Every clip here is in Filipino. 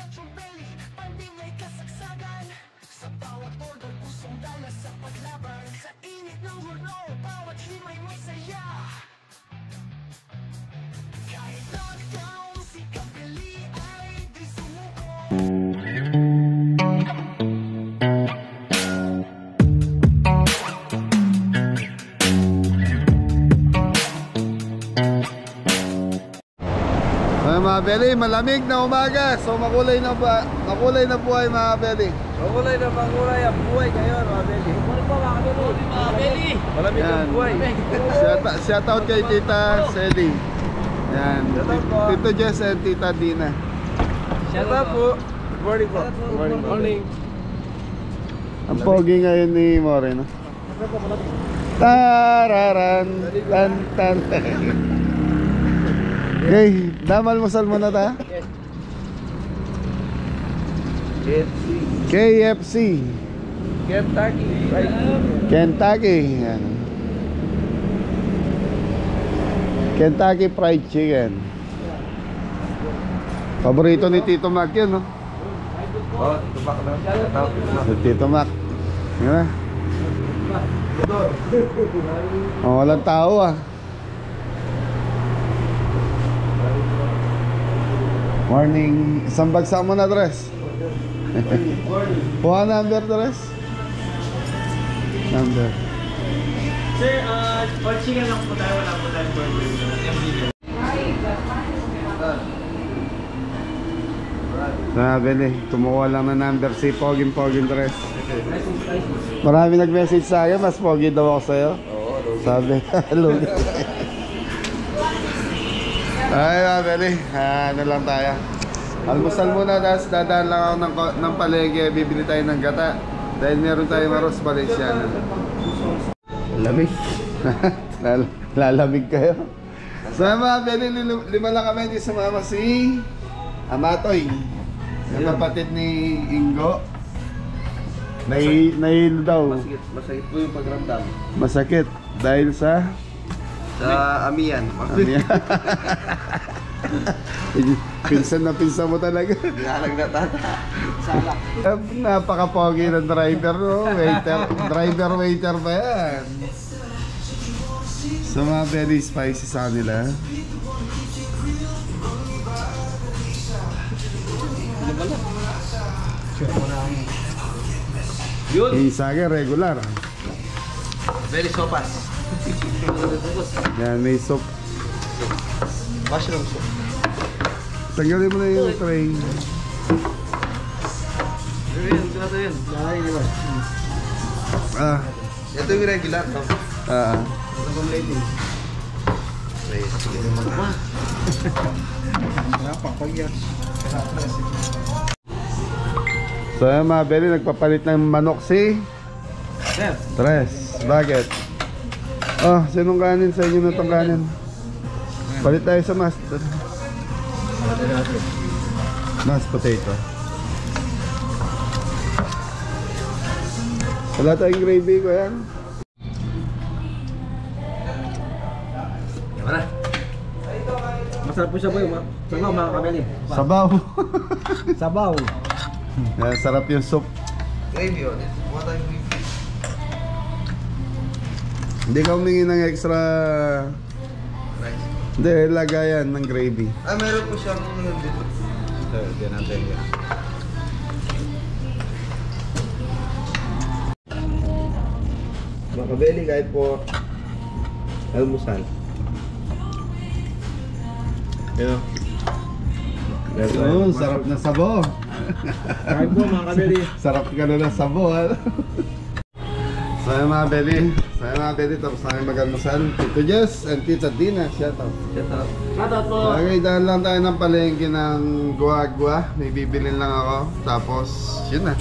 Metro Belly, panding ay kasagsagan. Sa bawat order, pusong dala sa paglaban. Sa init ng horno, bawat himay masaya. Kahit lockdown, si Kabili ay di sumuko. Mga Beli, malamig na umaga. So makulay na buhay mga Beli. Makulay ang buhay ngayon mga Beli. Mga Beli. Malamig ang buhay. Shout out kay Tita Sally. Yan. Tito Jess and Tita Dina. Shout out po. Good morning po. Good morning. Ang pogi ngayon ni Moreno. Tararan tan tan. Okay, damalmusal muna ta. KFC. Kentucky. Kentucky. Yan. Kentucky Fried Chicken. Paborito ni Tito Mac yun, no? Oh, Tito Mac na. Tito Mac. Yan. Oh, walang tao ah. Morning. Isang bagsak mo na, Tres. Kuha number, Tres. Number. Sir, all chicken lang po tayo. Wala po tayo burger. Sabi ni, kumuha lang na number si Poging Tres. Marami nag-message sa akin, mas pogi daw ako sa'yo. Sabi, hello. Ay, Beli, ano lang tayo. Almusal muna, tapos dadaan lang ako ng palengke. Bibili tayo ng gata. Dahil meron tayong Maros Valenciana. Lamig. Lalamig kayo. So mga Beli, lima lang kami. Hindi sumama si Amatoy, yung kapatid ni Ingo. Nahilo daw. Masakit po yung pagramdam. Masakit dahil sa Amiyan. Pinsan na pinsan mo talaga. Binalag na tata. Sala. Napaka-pogi ng driver, no? Waiter pa yan. So mga very spicy sa kanila. Yung sa akin regular. Very sopas. Yan, may soup. Mushroom soup. Tanggalin mo na yung tray. Ito yun. Ito yung regular, no? Ito yung lady. So yan mga Beli, nagpapalit ng manok si Tres. Bakit? Oh, sinong kanin sa inyo na itong kanin? Palit tayo sa mashed potato. Wala tayong gravy ko yan. Masarap po siya boy. Sabaw mga kabeli. Sabaw. Sabaw. Yan, sarap yung soup. Gravy on it. What I'm gravy? Hindi ka humingi ng extra Rice. Hindi, lagayan ng gravy. Meron po siyang dito. Diyan natin yan. Mga kabeli, kahit po almusal. Yan o. Oo, sarap na sabo. Kahit po mga kabeli. Sarap ka na ng sabo, ha? So yung mga Beli, tapos na kami mag-almusal. Tito Jess and Tita Dina, shout out. Shout out po. Okay, dahil lang tayo ng palengke ng guagua. May bibilin lang ako. Tapos, yun na.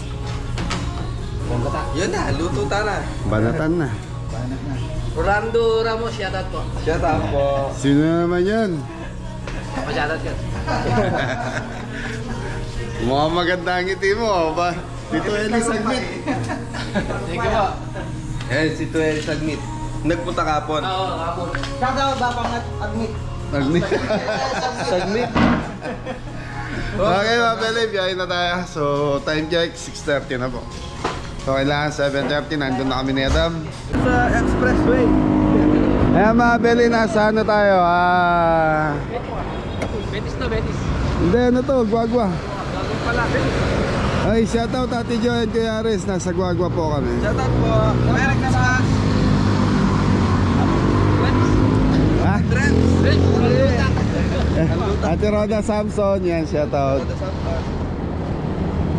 Yun na, luto na. Banatan na. Rolando Ramos, shout out po. Shout out po. Sino naman yan? Shout out ka. Mukhang maganda ang ngiti mo, ba? Tito Eli Sagmit. Thank you po. Si Tuel Sagmit. Nagpunta kapon. Oo, kapon. Shout out ba pang admit? Sagmit. Sagmit. Okay mga pele, biyahe na tayo. So time check, 6:30 na po. So kailangan 7:30, nandun na kami ni Adam. Sa expressway. Ayan mga pele, nasa ano tayo? Betis na, Betis. Hindi, ano to, Guagua. Gagawin pala, Betis. Ay, shoutout Ate Jo and Kuya Aris, nasa Guagua po kami. Shoutout po. Merry Christmas. Ha? Trends. Ate Roda Samson, yan, shoutout.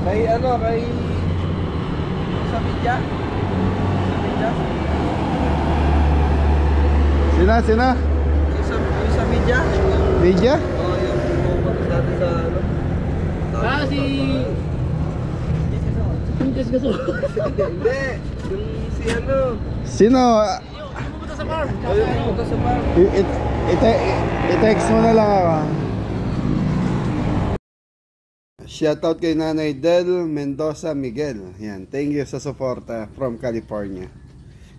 Kay ano, kay sa media. Sina? Yung sa media. Media? Oo, yung pumunta natin sa ano. Si... Pinkas ka so. Hindi. Yung si ano. Sino? Pumunta sa farm. O yung pumunta sa bar. I-text mo na lang ako. Shoutout kay Nanay Del Mendoza Miguel. Yan, thank you sa suporta from California.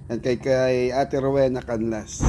And kay Ate Rowena Canlas.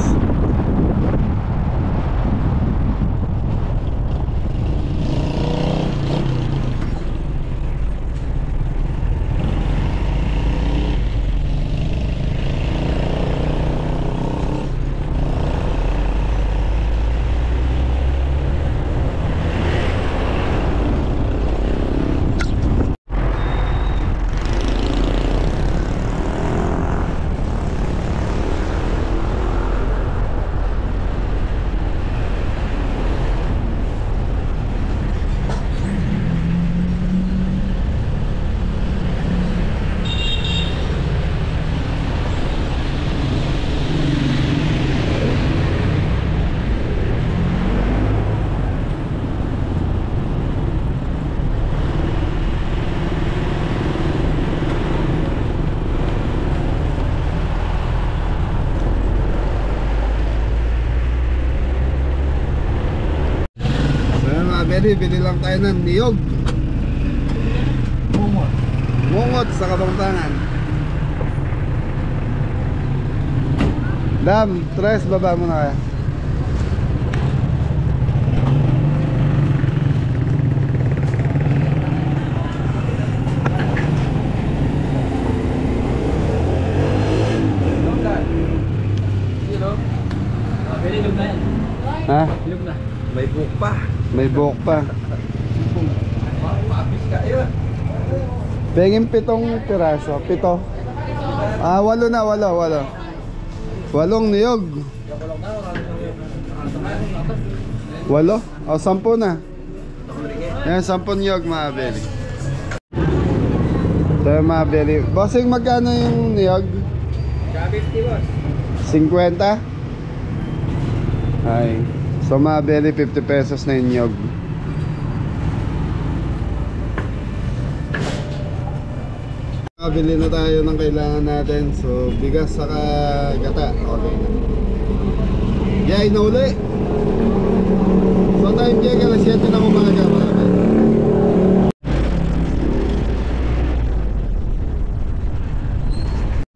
Bili lang tayo ng niyog. Mungot sa Kabangtangan. Dam, tres, baba mo na kaya. Bilog na yan. Ha? Bilog na. May buhok pa. May buhok pa. Mapis ka yun. Pengin 7 piraso. 7. 8 na, 8. 8 niyog. 8? O, 10 na. Yan, 10 niyog mga beli. Ito yung mga beli. Bossing, magkano yung niyog? 50 boss. 50? Ay. So mga beli, 50 pesos na yung niyog. Nakabili na tayo ng kailangan natin. So bigas saka gata. Okay na. Yay na uli. So time check, alas 7 na umaga mga beli.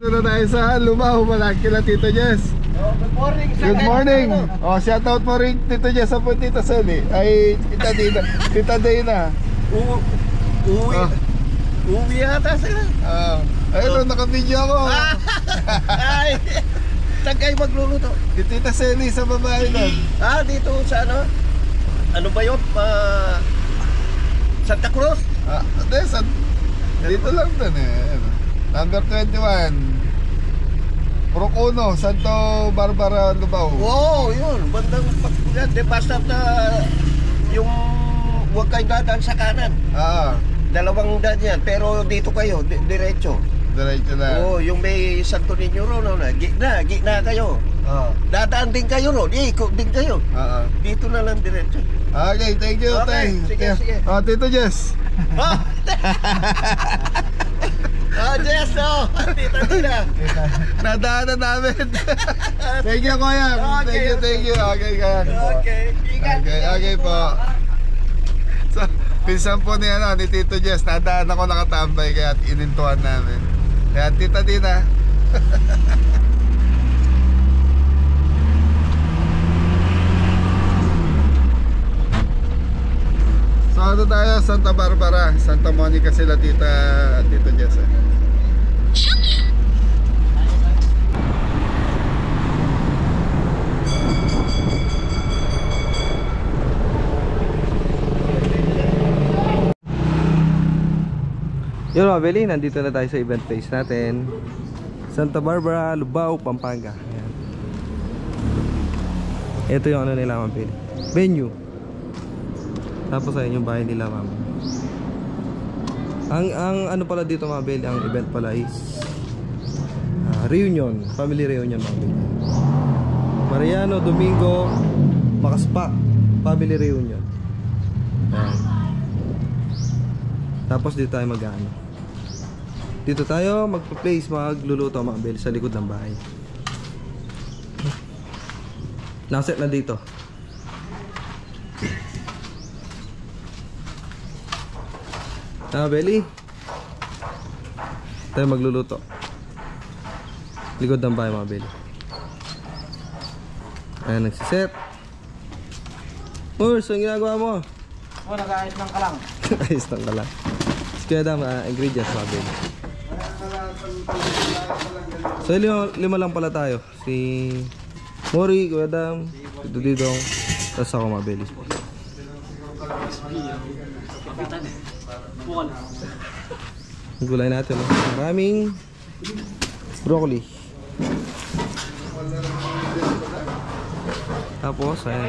Ito na tayo sa Lumao, malaki kila Tito Jess. Good morning. Good morning. Oh, shout out mo rin Tito Jess sa po Tita Sally. Ay, Tita Dina. Tita Dina. Uwi. Oh. Uwi yata sila. Ayun, naka-video ako. Ay. Saan kayo magluluto? Di Tita Sally sa babae nun. Dito sa ano? Ano ba yun? Santa Cruz? Dito lang dun eh. Number 21. Procuno, Santo Barbara, Lubao. Oo, yun. Bandang pagkulan. De basta na yung huwag kayo dadaan sa kanan. 2 daan yan. Pero dito kayo, diretso. Diretso na. Oo, yung may Santo Niño ron, gitna kayo. Dadaan din kayo ron, ikot din kayo. Dito na lang diretso. Okay, thank you. Okay, sige. Tito Jess. Jess, Tita Dina. Nadaanan namin. Thank you, Kuya. Thank you. Okay, kaya. Okay, ingat. Okay po. So, pinsan po ni Tito Jess, nadaan ako nakatambay kaya inintuan namin. Kaya Tita Dina. So ano tayo, Santa Barbara, Santa Monica sila Tito Jess. Yun mga Beli, nandito na tayo sa event place natin, Santa Barbara, Lubao, Pampanga. Ayan. Ito yung ano nila mga Beli, venue. Tapos ayun yung bahay nila ma'am. Ang ano pala dito mga Beli, ang event pala is reunion, family reunion mga Beli. Mariano, Domingo, Makaspak, family reunion. Ayan. Tapos dito tayo mag-ano. Dito tayo magpa-place, magluluto mga Beli sa likod ng bahay. Nakaset na dito. Mga Beli, tayo magluluto. Likod ng bahay mga Beli. Ayan, nagsiset. Murs, ang ginagawa mo? Oh, nag-aayos ng kalang. Ayos lang ka lang. Kaya dam, ingredients mga Beli. So lima lang pala tayo. Si Mori, Kuya Dam, Tito Didong, tapos ako mga Beli. Ang gulay natin, no? Maraming broccoli. Tapos ayan.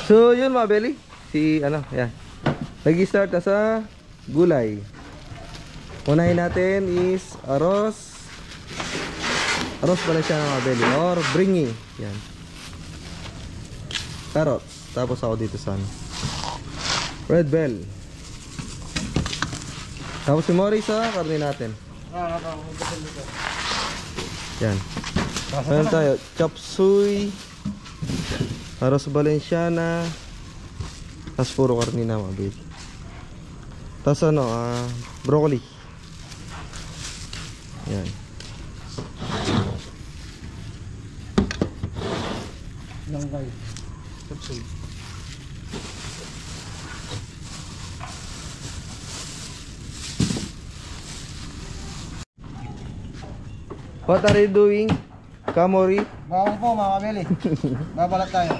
So yun mga Beli, si ano, yan. Nag-start na sa gulay. Unahin natin is arroz. Arroz pala siya mga Beli, or bringi. Yan. Carrots. Tapos ako dito sa red bell. Tapos si Mori sa karne natin. Yan. Meron tayo chop suey, arroz valenciana, tapos puro karne na mga Beli. Tapos ano, broccoli. Yan. Langgay. Chop suey. What are you doing, Kamori? Bawang po mga Beli. Babalat tayo.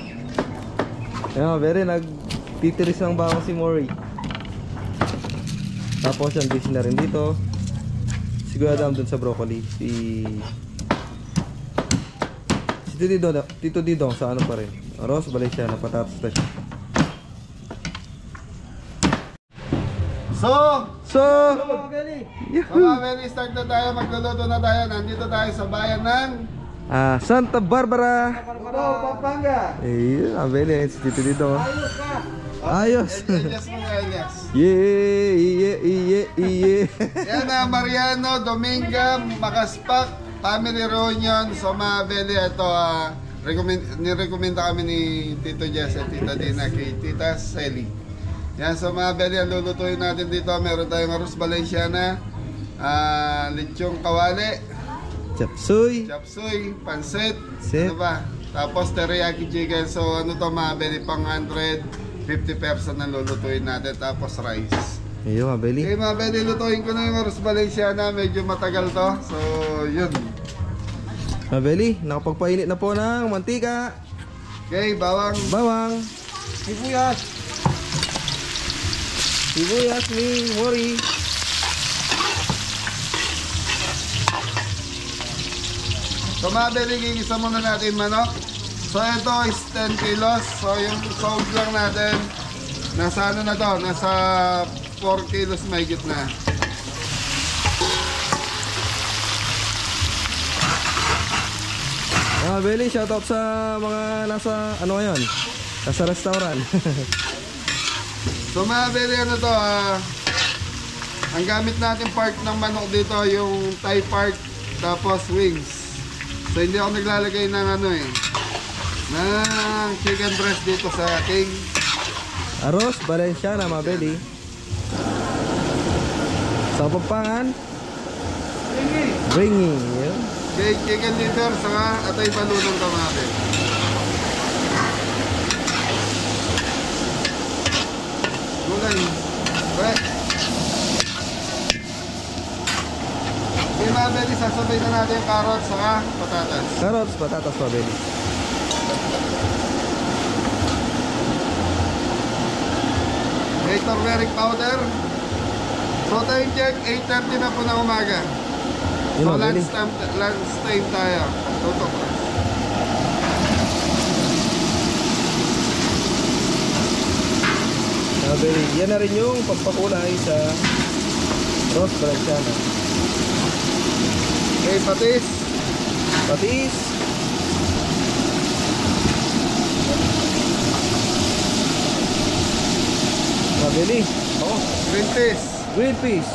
Ayan, very nagtitiris ng bawang si Mori. Tapos yung busy na rin dito. Siguro dam dun sa broccoli. Si Tito Didong sa ano pa rin. Arroz, Valenciana, patatas fresh. So Mga Beli. mga Beli, start na tayo, magluluto na tayo. Nandito tayo sa bayan ng Santa Barbara. Pampanga. Ayun, Beli, si Tito Didong. Ayos. Elias mga Elias. Yeah. Yan na, Mariano, Domingo, Makaspak, family reunion. So mga Beli, ito nirekomenda kami ni Tito Jess at Tita Dina kay Tita Selly. Yan, so mga Beli, ang lulutuin natin dito, meron tayong arroz valenciana, lechong kawali, Chop suey. pansit, Sit. ano ba? Tapos teriyaki chicken. So ano to mga Beli, pang 150 person na lulutuin natin. Tapos rice. Ayun mga Beli. Okay mga Beli, lutuin ko na yung arroz valenciana. Medyo matagal to. So yun. Mga Beli, nakapagpainit na po ng mantika, Okay, bawang. sibuyas ni Mori. So mga Beli, gigisa muna natin manok. So ito is 10 kilos. So yung sold lang natin, nasa ano na to, nasa 4 kilos mahigit na. Mga Beli, shoutout sa mga nasa ano ngayon, nasa restaurant. So mga Beli, ano to, ang gamit natin part ng manok dito, yung thigh part, tapos wings. So hindi ako naglalagay ng ano ng chicken breast dito sa aking. Arroz Valenciana mga Beli. Sa papangan? Bringing. Yun. Okay, chicken liver, saka atay palunong kamate. Gulay. Okay. Okay, mga belly, sasabay na natin yung carrots, saka patatas. Carrots, patatas, mga belly. Okay, turmeric powder. So time check, 8:30 na po ng umaga. Yun, So mga belly. lunch time tayo. Tutok. Mga belly. Yan na rin yung pagpakulay sa roast valenciana. Okay, patis. Patis. Mga belly. Oh, Green peas. green peas.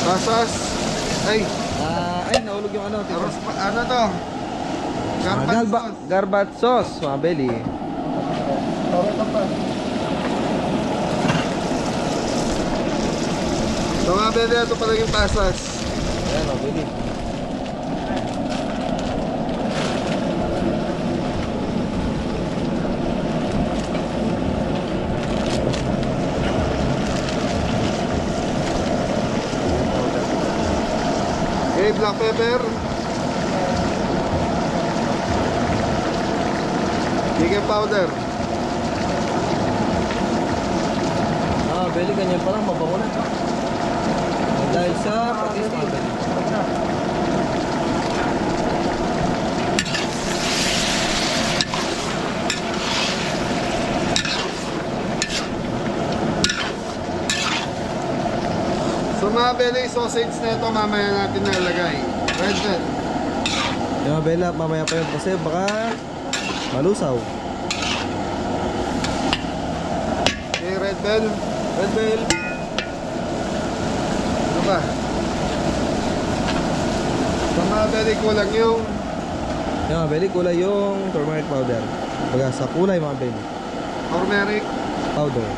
Pasas. Ay, Ay, nahulog yung ano. aros pa. Ano to? Garbanzos. Garbat sauce, mga belly. So mga belly, ito pala yung pasas. Ayan, mga belly. Okay, black pepper. Chicken powder. Belly, ganyan pa lang, mabango na. Dahil sa patis, mga belly. So mga belly, sausage na ito mamaya natin nalagay. Red bell. Yung mga belly, mamaya pa yun kasi baka malusaw. Okay, red bell. Red bell. Ano ba? So mga belly, kulang yung Yung mga belly, kulay yung turmeric powder. Baga sa kulay, mga belly. turmeric. Powder.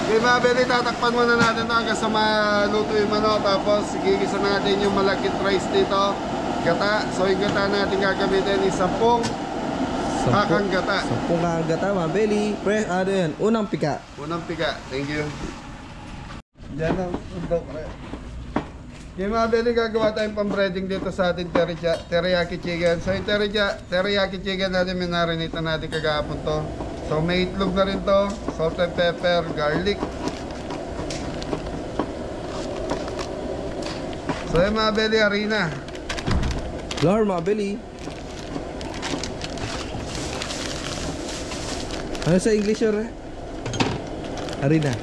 Okay mga belly, tatakpan muna natin ito hanggang sa maluto yung manok. Tapos gigisa natin yung malakit rice dito. Gata. So yung gata natin gagamitin is 10 kakang gata. 10 kakang gata, mga belly. Ano yan? Unang pika. Unang pika. Thank you. Diyan ang undok. Okay mga belly, gagawa tayong pang-breading dito sa ating teriyaki chicken. So yung teriyaki chicken natin, minarinate na natin kagahapon to. So may itlog na rin to, salt and pepper, garlic. So yung mga belly, harina. Flour, mga belly. Ano sa English yun, eh? Harina.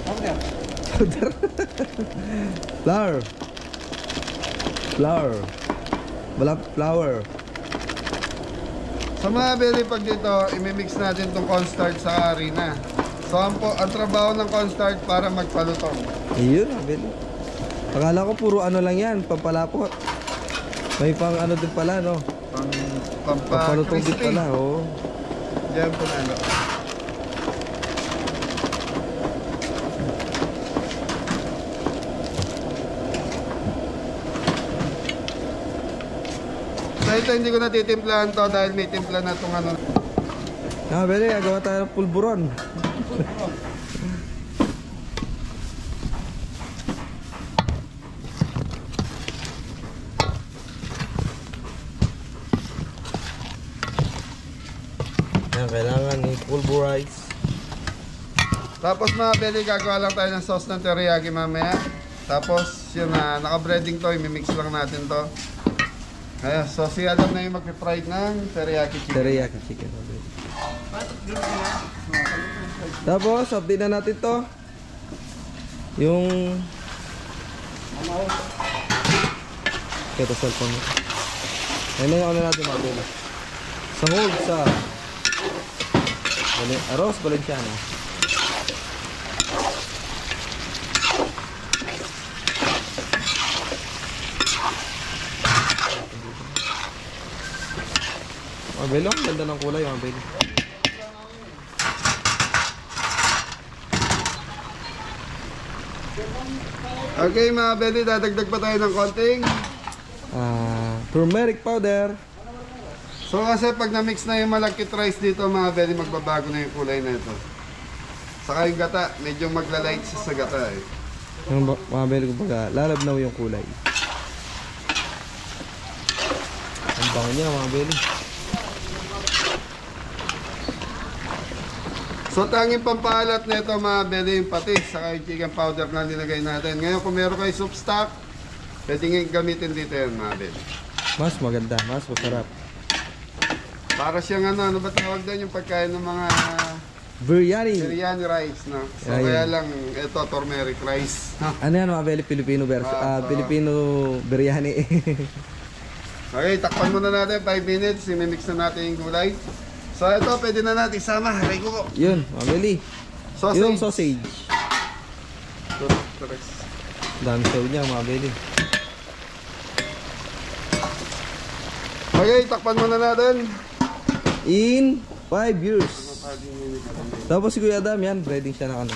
Powder. Powder. Flour. Flour. Wala flour. So mga belly, pag dito, imimix natin itong cornstarch sa harina. So ang trabaho ng cornstarch para magpalutong. Ayun, mga belly. Akala ko puro ano lang yan, pampalapot. May pang ano din pala, no? Pampalutong din Crispy. pala, oh. Diyan po na ano. So ito hindi ko natitimplahan to dahil may timpla na itong ano. Ah, belly, gagawa tayo ng pulburon. Yan, kailangan i-pulverize. Tapos mga belly, gagawa lang tayo ng sauce ng teriyaki mamaya. Tapos yun na, naka-breading to, imimix lang natin to. Ayan, so si Adam na yung mag-fry ng teriyaki chicken. Teriyaki chicken. Tapos, update na natin to. Yung... Ito, cellphone mo. Ayun na yung ano natin, mga belly. Sahog sa Arroz Valenciana. Mabelo, ang ganda ng kulay, mabelo. Okay mga Beli, dadagdag pa tayo ng konting. Turmeric powder. So kasi pag na-mix na yung malagkit rice dito mga Beli, magbabago na yung kulay na ito. Saka yung gata, medyo magla-light siya sa gata eh. Yung mga Beli, kumbaga, lalabnaw yung kulay. Ang bango niya mga Beli. So tanging pampalat nito mga Beli, yung patis, saka yung chicken powder na nilagay natin. Ngayon kung meron kayo soup stock, pwede nga gamitin dito yan mga Beli. Mas maganda, mas masarap. Para siyang ano ba tawag doon yung pagkain ng mga Biryani. biryani rice, no? So Yeah, kaya yeah. lang, ito turmeric rice. Ano yan mga Beli? Filipino version. Filipino biryani. Okay, takpan muna natin 5 minutes, imimix na natin yung gulay. So ito, pwede na natin isama. Haray ko. Yun, mga Beli. Sausage. Yung sausage. Tres. Dami show niya mga Beli. Okay, takpan muna natin. In 5 years. Tapos si Kuya Adam yan, breading siya ng ano.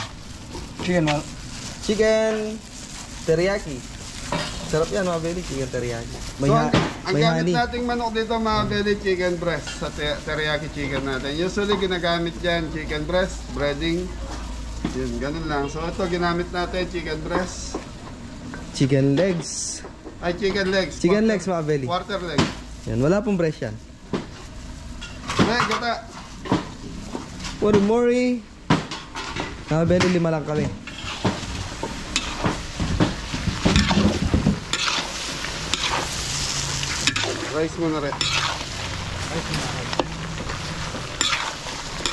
Chicken teriyaki. Sarap yan mga Beli, chicken teriyaki. May, So, ha ang may gamit honey. nating manok dito mga Beli, chicken breast sa teriyaki chicken natin. Usually ginagamit dyan, chicken breast, breading. Yun, ganun lang. So ito, ginamit natin, chicken breast. Chicken legs. Ay, chicken legs. Chicken legs mga Beli. Quarter leg. Yan, wala pong breast yan. Ay, gata. Puro mori. Mga Beli, 5 lang kami. Rice mo na rin.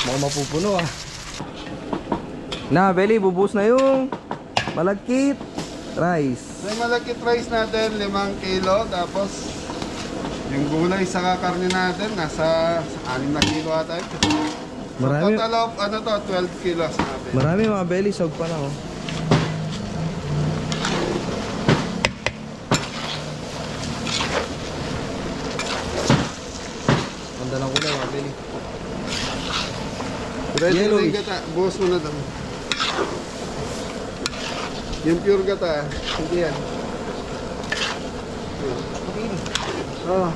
Mga mapupuno ah. Na, Beli, bubuhos na yung malagkit rice. So yung malagkit rice natin, 5 kilo. Tapos yung gulay sa karne natin, nasa 6 na kilo ata. So Marami, total of, ano to, 12 kilos natin. marami mga Beli, sog pa na oh. Ganda ng kulay mga Beli. Ready na Yellowish. yung gata. Buhos mo na daw. Yung pure gata, hindi yan. Oh.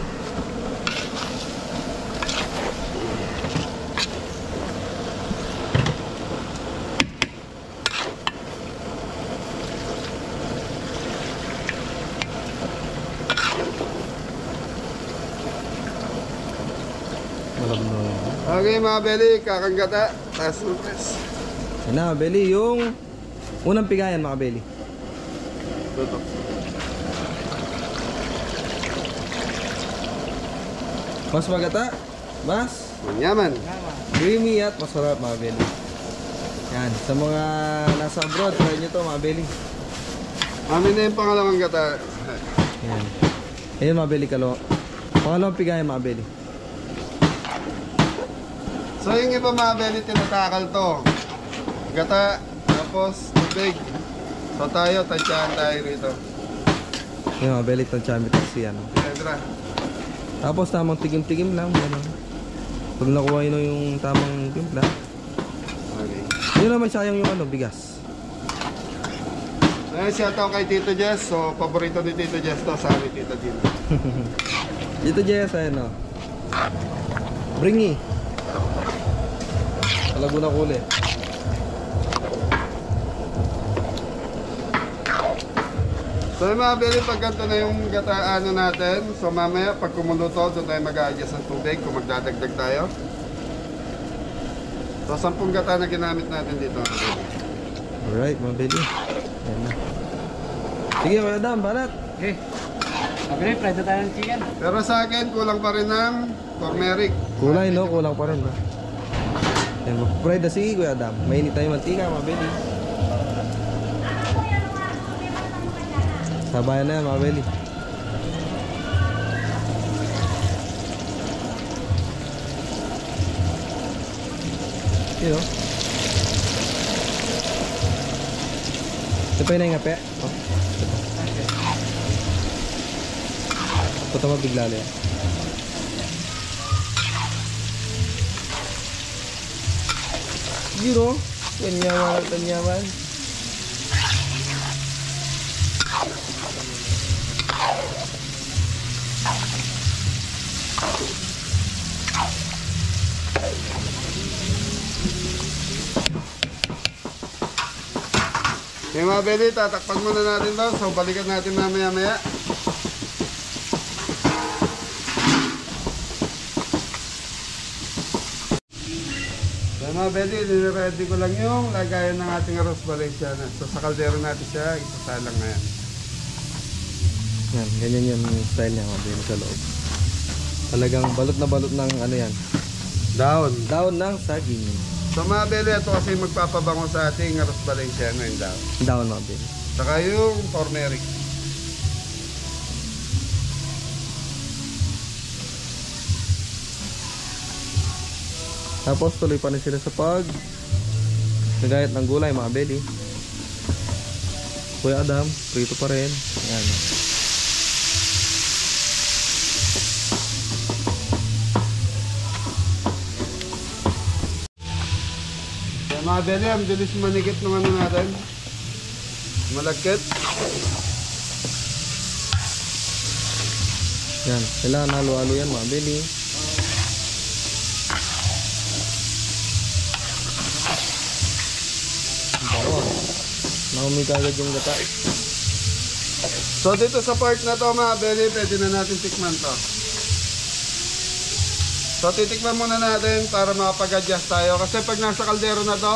Malabno. Okay mga Beli, kakanggata. Tapos surprise. Yan na, Beli, yung unang pigayan mga Beli. Tutok. Mas magata, mas Manyaman. creamy at masarap mga Beli. Yan, sa mga nasa abroad, try nyo to mga Beli. Amin na yung pangalawang gata. Yan. Ayun mga Beli, pangalawang pigayan mga Beli. So yung iba mga Beli, tinatakal to. Gata, tapos tubig. So tayo, tansyahan tayo rito. Yung mga Beli, tansyahan kasi yan. Pedra. Tapos tamang tigim-tigim lang. Ganun. Pag nakuha nyo yung tamang timpla. Okay. Yun naman sayang yung ano, bigas. Ayan, siya kay Tito Jess. So, paborito ni Tito Jess to sa amin, Tito Jess. Dito Jess, ayun o. Bringi. Laguna Kuli. So yung mga Beli, pag ganito na yung gata ano natin, so mamaya pag kumuluto, doon tayo mag-a-adjust ng tubig kung magdadagdag tayo. So 10 gata na ginamit natin dito mga Beli. Alright, mga Beli. Ayan na. Sige, Kuya Adam, balat. Okay. Sabi fried na tayo ng chicken. Pero sa akin, kulang pa rin ng turmeric. Kulay, no? Kulang pa rin, no? Ayan, mag-fried na sige, Kuya Adam. Mainit tayo mantika, mga Beli. Sabayan na yan, mga Beli. You know? Ito pa yun na yung ngape. Oh. Ito mabigla yan. You know? Kanyaman at kanyaman. Yung mga beli, tatakpan muna natin daw. So balikan natin mamaya-maya. Yung mga beli, nire-ready ko lang yung lagayan ng ating arroz valenciana. So sa kaldero natin siya, isasalang na yan. Yan, ganyan yung style niya mga beli sa loob. Talagang balot na balot ng ano yan. Daon. Daon ng saging. So mga beli, ito kasi magpapabango sa ating arroz valenciana yung daon. Daon mga beli. Saka yung turmeric. Tapos tuloy pa rin sila sa pag nagayat ng gulay mga beli. Kuya Adam, prito pa rin. Yan. Kaya mga beli, ang bilis manikit ng ano natin. Malagkit. Yan, kailangan halo-halo yan mga beli. Naumig agad yung gata. So dito sa part na to mga beli, pwede na natin tikman to. So titikman muna natin para makapag-adjust tayo. Kasi pag nasa kaldero na to,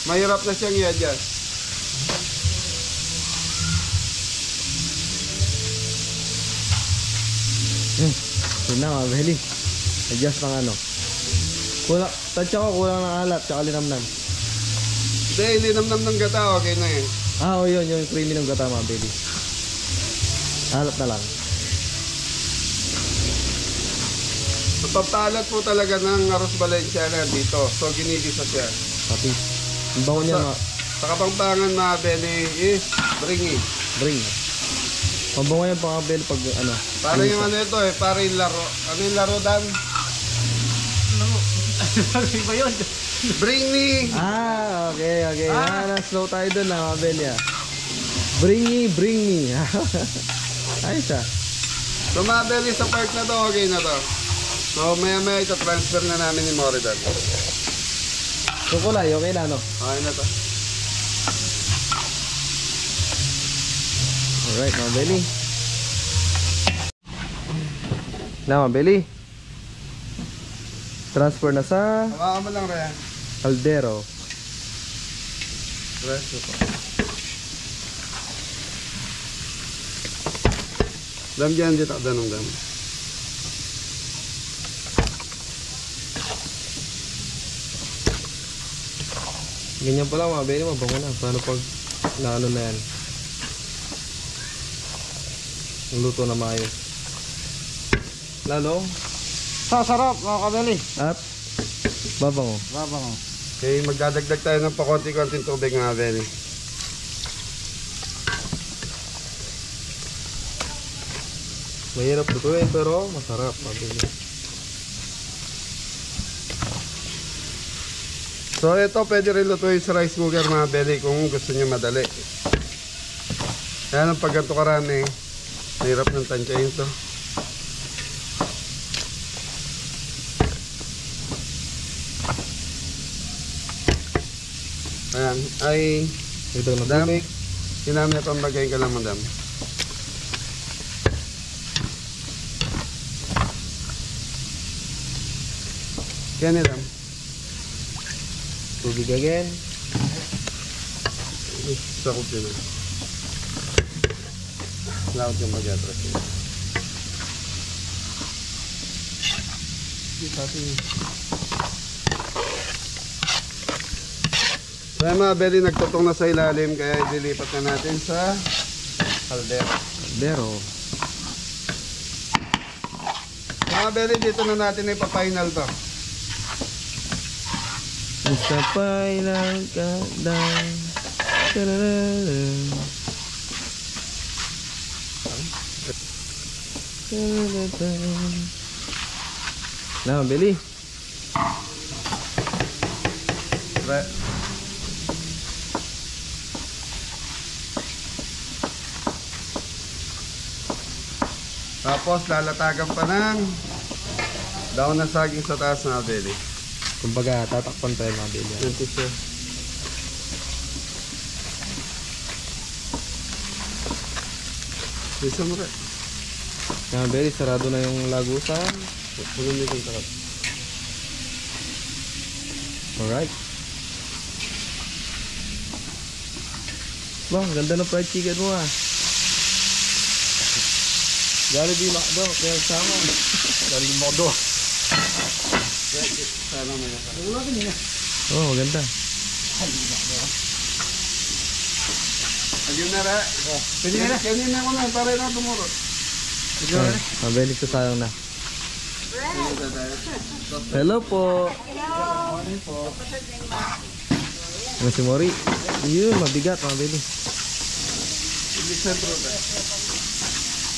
mahirap na siyang i-adjust. Yun na mga beli. Adjust ng ano. Kulang, tansya ko kulang ng alat tsaka linamnam. Hindi, linamnam ng gata, okay na eh. Ah, o yun, yung creamy ng gata mga beli. Alat na lang. So papalat po talaga ng arroz valenciana dito. So ginigisa siya. Pati. Ang bango niya mga Sa kapampangan mga beli is bringy. bring. Ang bango yan mga beli pag ano. Para yung ano ito eh, para yung laro. Ano yung laro, Dan? Iba yun. Bring me! Ah, okay, okay. Na-slow tayo dun na mga beli ah. Bring me. Ayos ah. So mga beli, sa part na to, okay na to. So maya-maya ita-transfer na namin ni Moridan. So kulay, okay na no? Okay na to. Alright mga beli. Na mga beli. Transfer na sa Hawakan mo lang, Ryan. kaldero. Resto po. Dam dyan, dito. Danong dam. Ganyan pa lang mga beli, mabango na. Paano pag naano na yan? Luto na maayos. Lalo Sasarap mga kabeli. at babango. Babango. Okay, magdadagdag tayo ng pakonti-konting tubig mga beli. Mahirap lutuin pero masarap mga beli. So ito pwede rin lutuin sa rice cooker mga beli kung gusto niyo madali. Kaya nang pag ganito karami, mahirap ng tansyahin to. Ayan, ay Ito na Dam. tubig. sinamay pambagay ka lang madam. Yan madam. Tubig again. Sakot din ah. Laot yung mag-atras yun. So yung mga beli nagtutong na sa ilalim kaya idilipat na natin sa kaldero. Kaldero. Mga beli dito na natin ipa-final to. Sabay lang ka lang. Tararara. Na, Beli. Tapos lalatagan pa ng daon ng saging sa taas na Beli. Kumbaga, tatakpan tayo mga Beli. Ito siya. Isa mo rin. Mga Beli, sarado na yung lagusan. Puno mo itong takap. Alright. Bang, ganda ng fried chicken mo ah. Jollibee McDo, kaya sama. Jollibee McDo. Sana mo yan. Oh, maganda. Ayun na rin. Pwede na rin. Kanina ko na, para na tumuro. Okay. Mabilis ko sayang na. Hello po. Ano si Mori? Yun, mabigat, mabilis.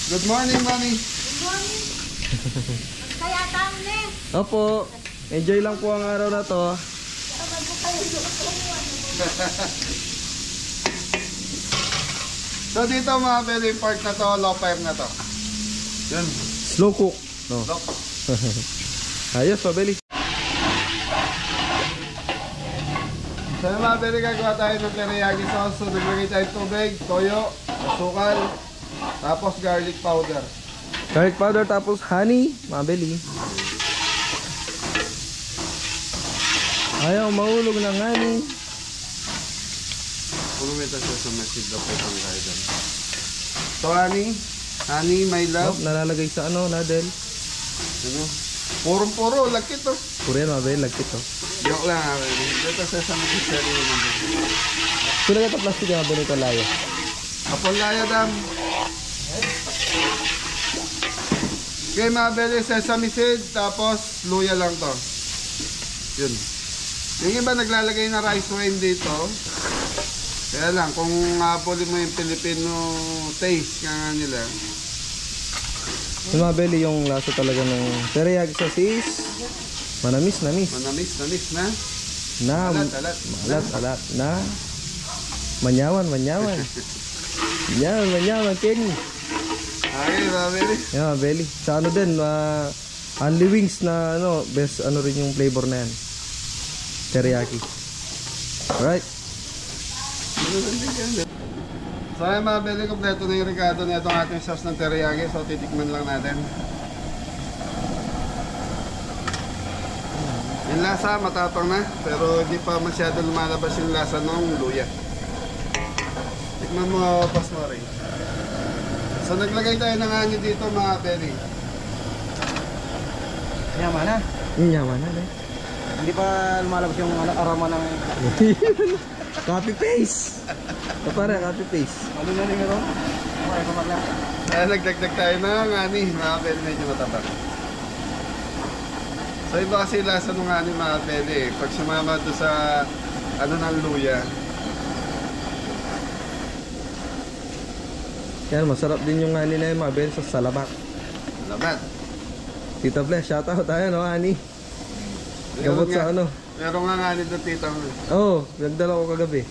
Good morning, Mami. Kaya tao na. Opo, enjoy lang po ang araw na to. So dito mga belly part na to, low fire na to. Yun. Slow cook. No. Low. Ayos, mabilis. So yung mga belly, gagawa tayo ng teriyaki sauce. So naglagay tayo tubig, toyo, asukal, tapos garlic powder. Garlic powder tapos honey, mabili. Ayaw mahulog ng honey. Puno mo ito siya sa message na po itong guide. So honey, my love. Oh, nalalagay sa ano, nadel. Ano? Puro, lakit to. Puro yan, mabili, lagkit to. Joke lang, dito sa message na rin naman. Kung nagkata plastic yung mabili ito layo. Apol laya dam. Okay, mga belly, sesame seed, tapos luya lang to. Yun. Yung iba naglalagay na rice wine dito. Kaya lang, kung habulin mo yung Filipino taste nga nila. Yung mabili yung lasa talaga ng teriyaki sauce. Manamis na. Manamis na. Alat na. Manyawan. Manyawan, Kenny. Okay, mga belly. Yan, belly. Sa ano din, only wings na ano, best ano rin yung flavor na yan. Teriyaki. Alright. So ayun mga belly, kompleto na yung ricado na itong ating sauce ng teriyaki. So titikman lang natin. Yung lasa, matapang na. Pero hindi pa masyado lumalabas yung lasa ng luya. Tikman mo, Boss Mori. So naglagay tayo ng honey dito mga belly. Yaman na. Yaman na, eh. Hindi pa lumalabas yung aroma ng... Copy paste. Para copy paste. Ano na rin ito? Okay, pamagla. Kaya nagdagdag tayo ng honey, mga belly, medyo matapang. So iba kasi lasa ng honey mga belly. Pag sumama doon sa ano ng luya. Yan, masarap din yung honey na yung mabili sa salabat. Labat. Tita Bless, shoutout tayo, no, honey. Gabot sa ano. Meron nga honey doon tita mo. Oo, nagdala ko kagabi.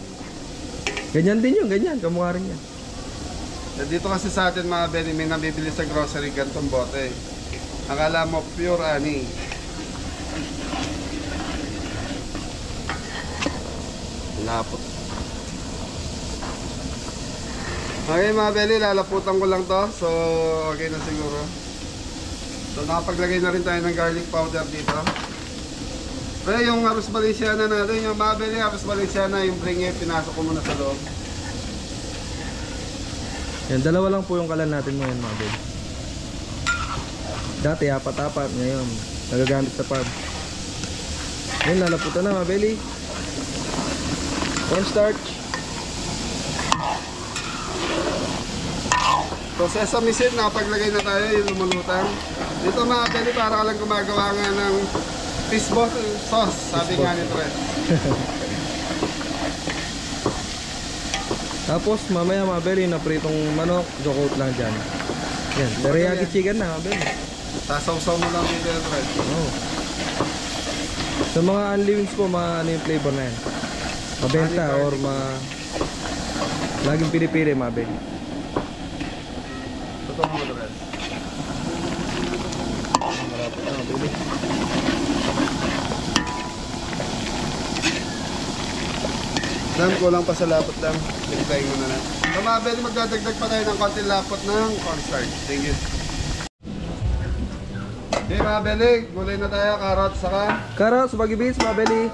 Ganyan din yun, ganyan. Kamukha rin yan. Dito kasi sa atin mga belly, may nabibili sa grocery gantong bote. Akala mo pure honey. Lapot. Okay mga belly, lalaputan ko lang to. So, okay na siguro. So, nakapaglagay na rin tayo ng garlic powder dito. Pero yung arroz Valenciana natin, yung mga belly, arroz Valenciana, yung bringe, pinasok ko muna sa loob. Yan, dalawa lang po yung kalan natin ngayon, mga babe. Dati, apat-apat. Ngayon, nagagamit sa farm. Yan, lalaputan na, mga belly. Cornstarch. So, sesame seed, nakapaglagay na tayo, yung lumulutang. Dito mga belly, para ka lang gumagawa nga ng Fishball sauce, sabi nga ni Fred. Tapos mamaya mga belly na pritong manok, jokot lang dyan. Yan, teriyaki chicken na mga belly. Sasaw-saw mo lang dito yan, Fred. Oh. Sa mga unli wings po, ano yung flavor na yan? Mabenta or laging pinipili mga belly. Totoo mo, Fred. Marapot na mga belly. Dam, kulang pa sa lapot lang. Pinitayin mo na lang. So mga belly, magdadagdag pa tayo ng konting lapot ng cornstarch. Thank you. Okay mga belly, gulay na tayo, carrots saka Carrots, baggy beans mga belly.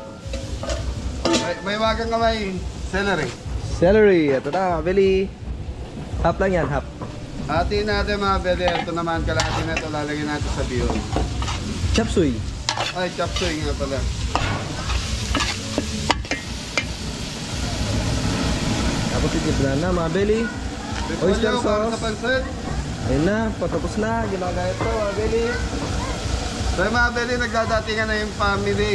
may wagang kamay, celery. Celery, ito na mga belly. Half lang yan, half. Hati natin mga belly, ito naman kalahati na ito, lalagyan natin sa bihon. Chop suey. Ay, chop suey nga pala. Tapos itipla na mga belly. Oyster Repolyo, para sa sauce. pansit. Ayun na, patapos na. Ginagayat to mga belly. So mga belly, nagdadatingan na yung family.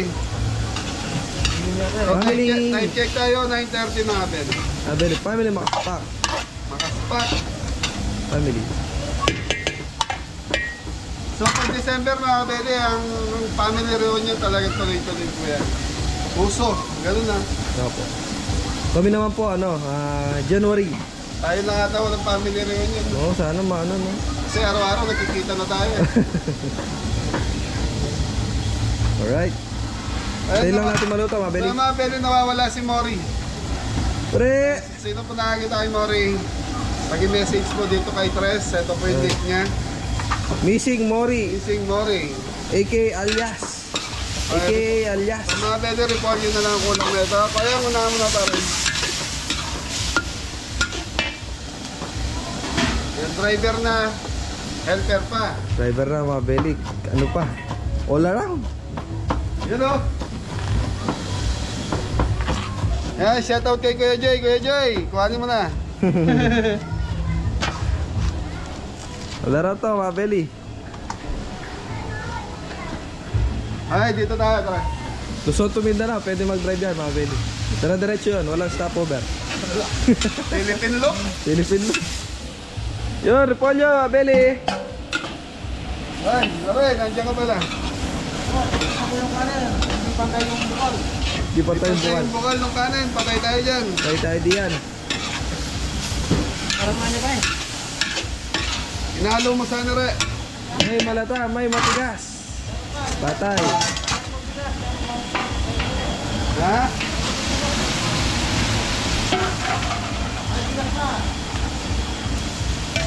So, Family. time check tayo, 9:30 mga belly. Mga belly, family makaspak. Makaspat. Family. So pag December mga belly, ang family reunion talaga tuloy-tuloy po yan. Puso, ganun na. Opo. Kami naman po, January. Tayo lang ata walang family reunion. Oo, sana maano, no? Kasi araw-araw nakikita na tayo. Alright. Tayo lang natin maluto, mga belly. So mga belly, nawawala si Mori. Pre! Sino po nakakita kay Mori? Pag-message mo dito kay Tres, ito po yung date niya. Missing Mori, Missing Mori. a.k.a. alias. A.k.a. alias. Mga belly, report nyo na lang kulang na ito. Kaya muna muna pa rin. Yung driver na, helper pa. Driver na, mga belly. Ano pa? All around. Yun o. Yan, shoutout kay Kuya Joy. Kuya Joy, kuhanin mo na. All around to, mga belly. Ay, dito tayo. Tara. Luzon to Mindanao, pwede mag-drive yan, mga belly. Tara diretso yun, walang stopover. Philippine look. Philippine. Yun, repolyo, mga belly. Ay, aray, nandiyan ka pala. Di pa tayo Patay buwan. yung bukal ng kanin, patay tayo dyan. Tayo tayo diyan. Inalo mo sana re. May malata, may matigas. Patay. Ha?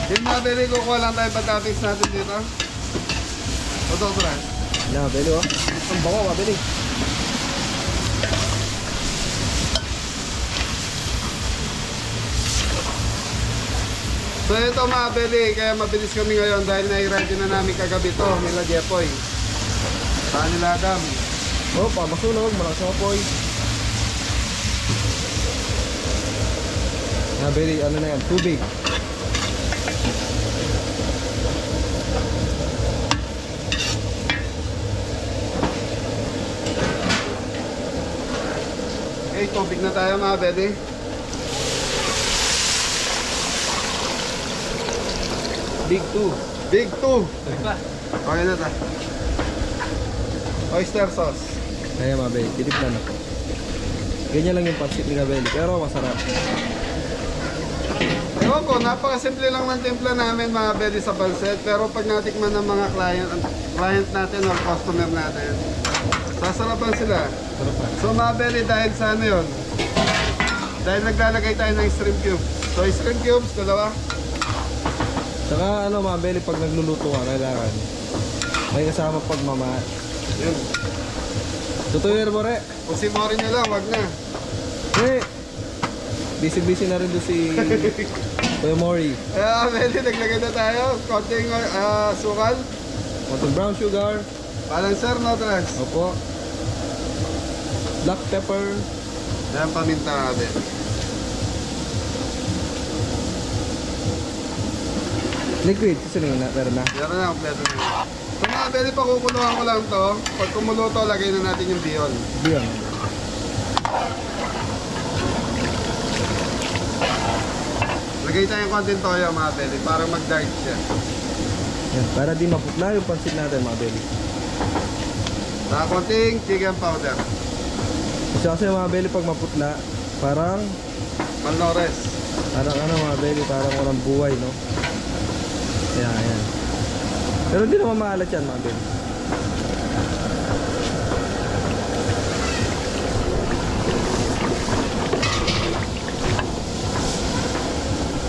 Yung mga beli, kukuha lang tayo pa-toppings natin dito. Ito, tara. Na, belly oh. Ang bango, mga belly. So ito mga beli, kaya mabilis kami ngayon dahil nai-ready na namin kagabi to nila Jepoy. Saan nila Adam? Oh, pamasunog, malakas ang apoy. Na, belly, ano na yan, tubig. Okay, tubig na tayo mga beli. Big 2. Big 2. Okay na ta. Oyster sauce. Ayan mga belly, tiniplan na po. Ganyan lang yung pansit ni Gabelli, pero masarap. Ewan ko, napakasimple lang ng timpla namin mga beli sa pansit. Pero pag natikman ng mga client natin or customer natin, sasarapan sila. So mga beli, dahil sa ano yun? Dahil naglalagay tayo ng shrimp cubes. So shrimp cubes, dalawa. Saka ano mga belly, pag nagluluto ka, kailangan may kasama pagmamahal. Yun. Tutuloy mo re. Kung si Mori na lang, wag na. Hey! Busy-busy na rin doon si Kuya Mori. Kaya beli, naglagay na tayo. Konting sukal. Konting brown sugar. Balancer, no, Trans? Opo. Black pepper. Ayan, paminta natin. Liquid. Kasi na, meron na. Meron na, kompleto na. So mga beli, pakukuluan ko lang to. Pag kumulo to, lagay na natin yung bihon. Bihon. Lagay tayong konting toyo mga beli, para mag-dark siya. Yan, para di maputla yung pansit natin mga belly. Saka konting chicken powder. Kasi mga belly pag maputla, parang Malnores. ano mga belly, parang walang buhay, no? Ayan. Pero hindi naman maalat yan mga belly.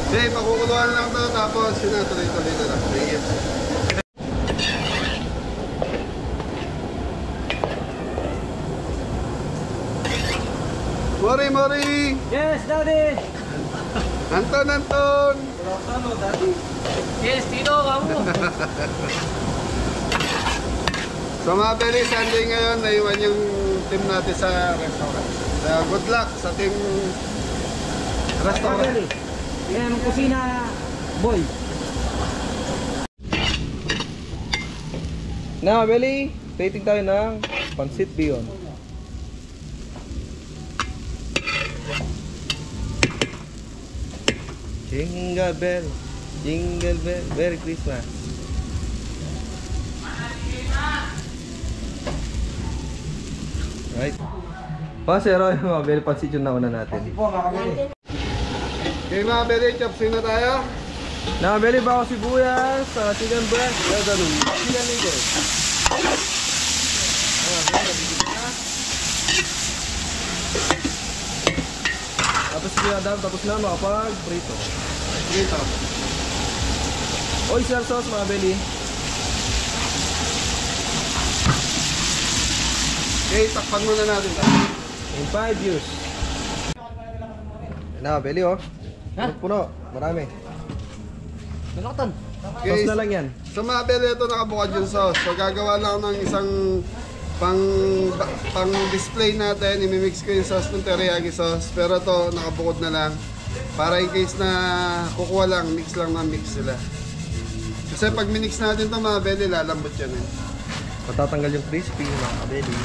Okay, pakukuluan lang to, tapos yun na, tuloy-tuloy na lang. Tingin. Mori! Yes, Daddy! Anton! Yes, Tito, kamu! So mga beli, Sunday ngayon, naiwan yung team natin sa restaurant. Good luck sa team restaurant. Yan, kusina, boy. Na mga belly, plating tayo ng pansit bihon. Jingle bell, Merry Christmas. Right. Pasero yung mga belly, pansit yung nauna natin. Okay mga beli, chopsing na tayo. Na mga belly, bako sibuyas, chicken breast, chicken liver. Tapos tapos na makapag-prito. Dito. Oyster sauce mga belly. Okay, takpan muna natin ito. In 5 years. Na belly oh. Puno, marami. Nalaktan. Sauce na lang yan. Sa mga beli, ito nakabukad yung sauce. So gagawa lang ng isang pang display natin. Imimix ko yung sauce ng teriyaki sauce. Pero ito nakabukod na lang. Para in case na kukuha lang, mix lang na mix sila. Kasi pag minix natin ito mga beli, lalambot yan eh. Matatanggal yung crispy mga belly.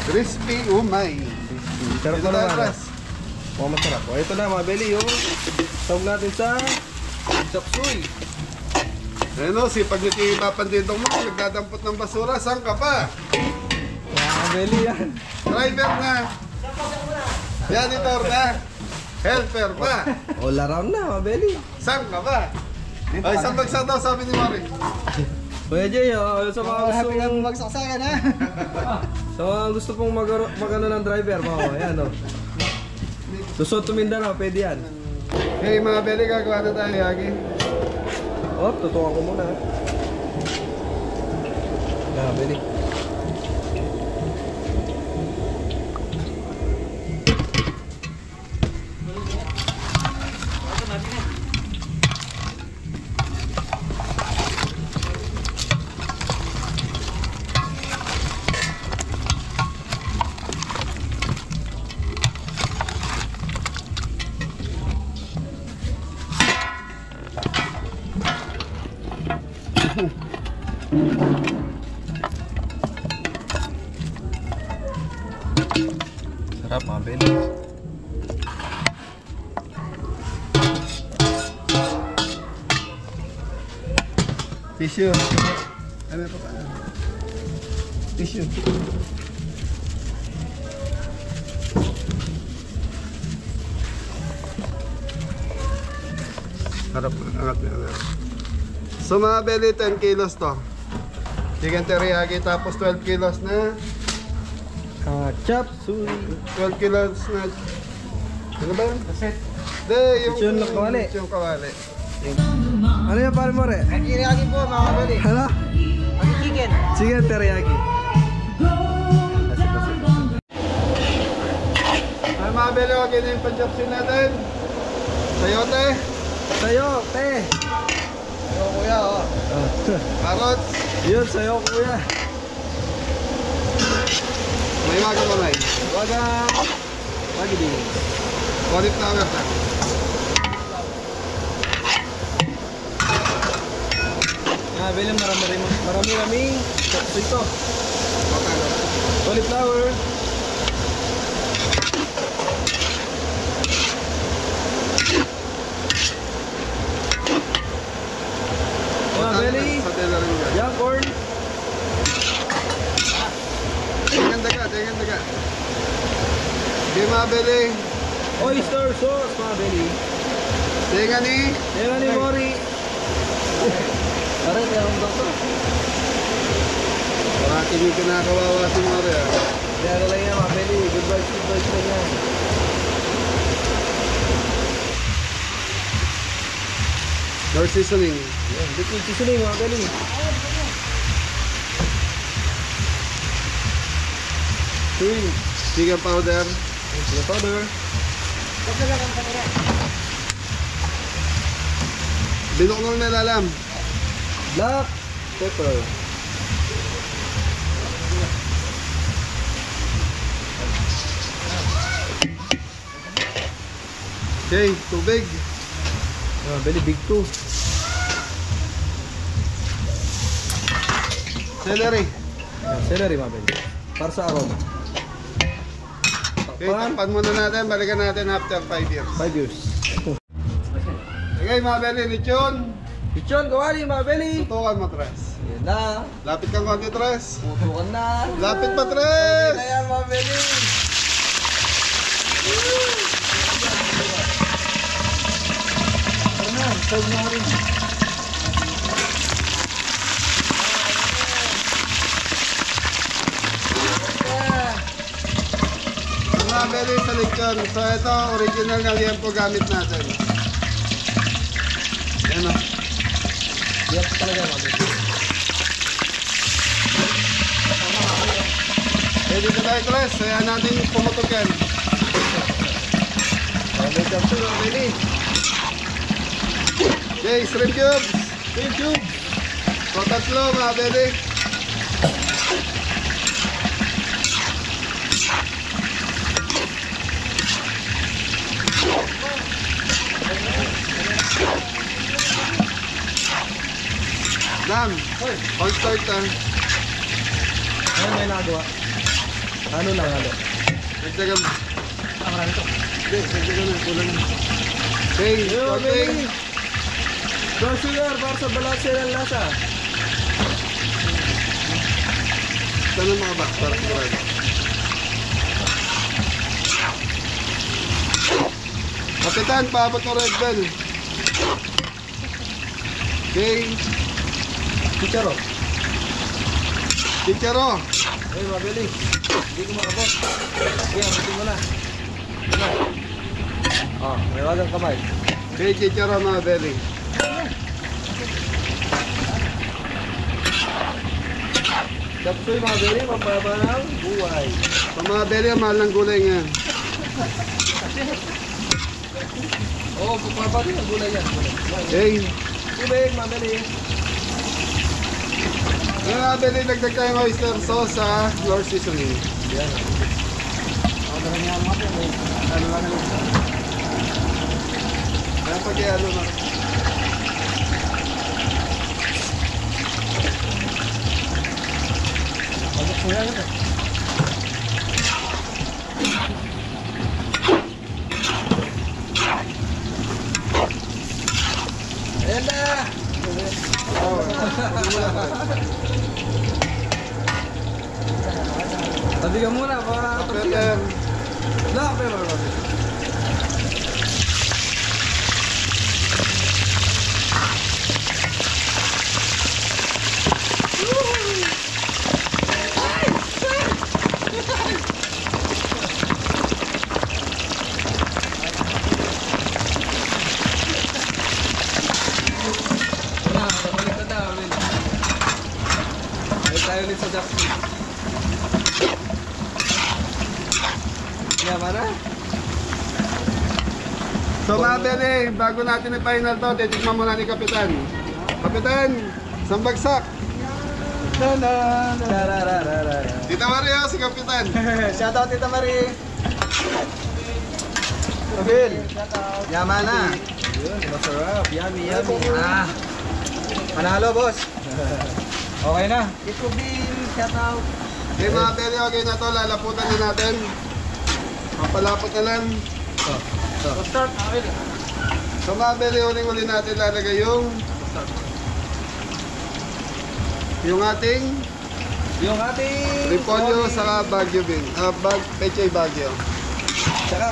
Crispy, umay. Sarap Ito na tayo, naman. Pras. Oh, masarap. O, ito na mga belly yung tawag natin sa chop suey. Ayun o, sipag nito yung ipapanditong mo, nagdadampot ng basura, saan ka pa? Mga belly yan. Driver na! Janitor na! Helper pa! All around na mga belly. Saan ka pa? Ay, isang bagsak daw, sabi ni Mari. Kuya Jay, sa mga gusto mong Magsak sa akin, ha? sa mga gusto pong mag-ano ng driver, mga ayan o. Susot to Mindanao, pwede yan. Okay, mga beli, gagawa na tayo, Yagi. Oh, tutukan ko muna. Mga belly. Sarap mga belly. Tissue. Ano pa pa? Tissue. Harap, angat na. So mga belly, 10 kilos to. Chicken teriyaki, tapos 12 kilos na. Chop suey. 12 kilos na. Ano ba yun? Hindi, Lechon na kawali. Yung kawali. Ano yan pare mo re? Teriyaki po, mga belly. Hala? Chicken. Chicken teriyaki. Ay mga belly, okay na yung panjapsin natin. Sayote. Sayo, te. Sayo kuya, oh. Carrots. Yun, sayo kuya. May magang kamay. Wagang. Lagi din. Cauliflower na. Nga Mabili marami-raming chopsuey ito. Cauliflower. Mabili. Sa tela rin yan. Young corn. Tingnan daga. Di mabili. Oyster sauce, mabili. Tingnan ni. Yan ni Mori. Parang meron ba ito? Parang hindi ka nakakawawa si Mari ah. Kaya lang yan, mabili. Good vibes na yan. Door seasoning. Yan, liquid seasoning, mabili. Shrimp. Chicken powder. Chicken powder. Binuknong na lalam. Black pepper. Okay, tubig. Mabili, big 2. Celery. Celery, mabili. Para sa aroma. Okay, takpan muna natin. Balikan natin after 5 years. 5 years. Okay, mabili. Lechon. Pichon, kawali, mabili. Tutukan mo, Tres. Yan na. Lapit kang konti, Tres. Putukan na. Lapit pa, Tres. Mabili na yan, mabili. Serve na rin. Mabili sa lechon. So, ito, original na liempo gamit natin. Yan o. Yan talaga, mabili. Ready na tayo, Tres. Kaya natin pumutok yan. Mabili ka ito, mabili. Okay, shrimp cubes. Shrimp cube. So, tatlo, mabili. Dam, all start ah. Ano may nagawa? Ano lang, ano? Nagdagan. Marami ito. Okay, nagdagan na, kulang na. Okay, Yo, sorting. mabili. Brown sugar para sa balanse ng lasa. Saan ang mga box para sigurado? Kapitan, paabot ng red bell. Okay, Chicharo. chicharo. Ay, mabili. Hindi ko makabot. Sige, abutin mo na. Ito na. Oh, may wagang kamay. Okay, chicharo mabili. Chapsoy, mabili. Mababa ng buhay. Sa mga beli, mahal ng gulay nga. Oo, oh, mababa din ang gulay yan. Okay, Tubig, mabili. yung mabili, dagdag tayong oyster sauce sa flour seasoning. Yan. Ano lang yun? Kaya pag-ialo na. Pagkat mo yan ito. Ayan na! Oh, Tabi ka muna para pepper. Black pepper. Tayo ulit sa Jackson. Yeah, mana? So mga beli, bago natin i-final to, titikman muna ni Kapitan. Kapitan, isang bagsak. Tita Maria, si Kapitan. Shoutout Tita Marie. Phil. Yaman na. Yun, masarap. Yummy, yummy. Ah. Panalo, boss. Okay na. Ito Bill, shout out. Okay mga Beli, okay na to. Lalaputan na natin. Mapalapot na lang. Start, okay. So mga Beli, uling-uli natin lalagay yung ating repolyo sa Baguio bean. Pechay Baguio. Tsaka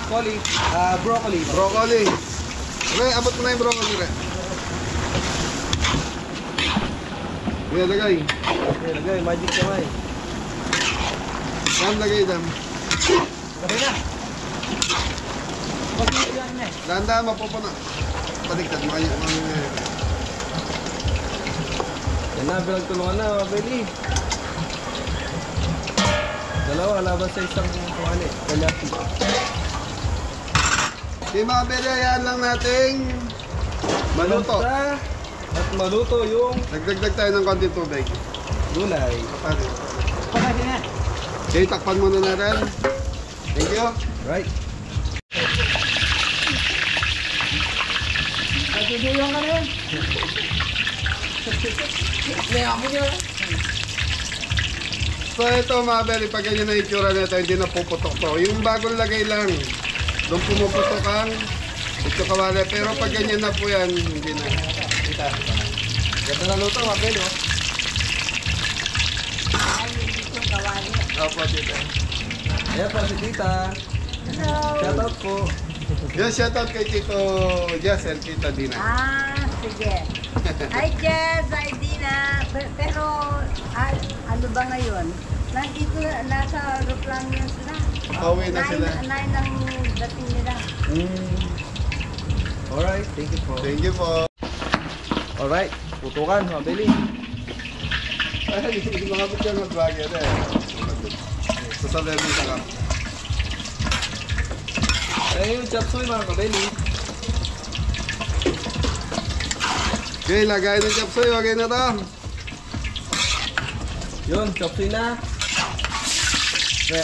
broccoli. Broccoli. Okay, abot mo na yung broccoli re. Yan, lagay. Okay, lagay. Magic kamay. Yan, lagay dam. Okay na. Landa, mapupuna. Paligtad mo kayo. Yan na, pinagtulungan na, mga Beli. Dalawa, laban sa isang kuhali. Kalyati. Okay mga Beli, ayan lang nating maluto. Basta, at maluto yung Nagdagdag tayo ng konting tubig. gulay. Okay, takpan muna natin. Thank you. Right. Natutulong ka na yun. So ito mga Beli, pag ganyan na itsura nito, hindi na puputok to. Yung bagong lagay lang, doon pumuputok ang ito kawali. Pero pag ganyan na po yan, hindi na. Ganda na luto, mga Beli, oh. Opo, tita. Ayan po si Tita. Shout out po. Yan, shoutout kay Tito Jess and Tita Dina. Sige. Hi Jess, hi Dina. Pero ano ba ngayon? Nandito, nasa aeroplano yan sila. Pauwi na sila. 9 ang dating nila. Alright, thank you po. Thank you po. Alright, putukan, mga Beli. Ay, hindi makapit yan mag-vlog yan eh. Sasabihin mo sa lang. Ayun yung chop suey, mga kabeli. Okay, lagay ng chop suey. Okay na to. Yun, chop suey na. Okay.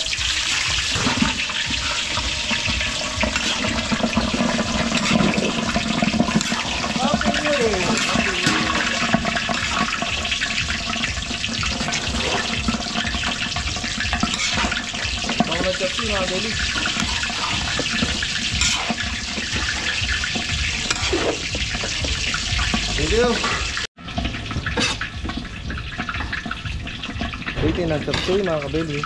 Mga chop suey, mga kabeli. Thank you. Waiting na chop suey, mga kabeli.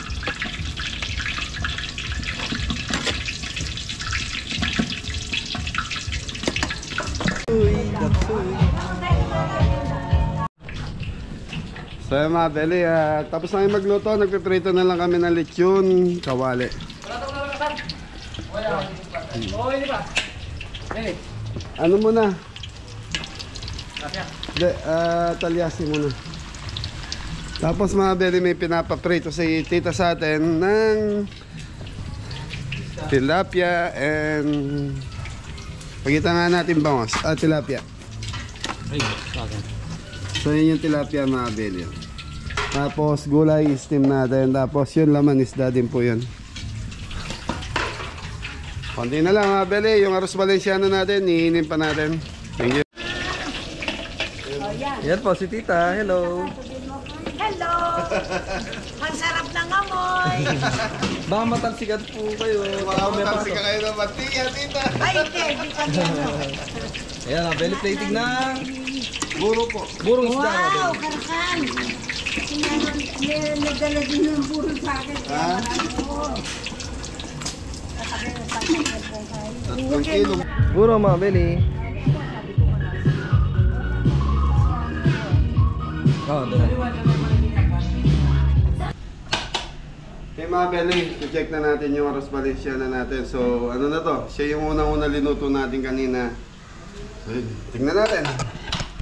Chop suey. So yun mga Beli, tapos na yung magluto. Nagpiprito na lang kami ng lechon kawali. Ano muna? De, talyasi muna. Tapos mga Beli, may pinapaprito si tita sa atin ng tilapia and pagkita nga natin bangos. Tilapia. So yun yung tilapia mga Beli. Tapos gulay steam natin. Tapos yun laman isda din po yun. Konti na lang mga Beli. Yung arroz valenciano natin, iinin pa natin. Thank you. Yan po si Tita, hello. Hello! Ang sarap ng amoy! Baka matalsikan po kayo. Makamatang ka kayo ng matiya, tita. Ay, hindi kami ano. Ayan, ang belly plating ng Buro po. burong isda. mga Wow, belly. karakan! May nagdala din ng puro sa akin. Ha? Oo. Sabi na sa akin po kayo. 3 kilo. Burong mga belly. Oh, doon. Okay mga Beli, check na natin yung arroz valenciana natin. So ano na to? Siya yung unang-una linuto natin kanina. So, tingnan natin.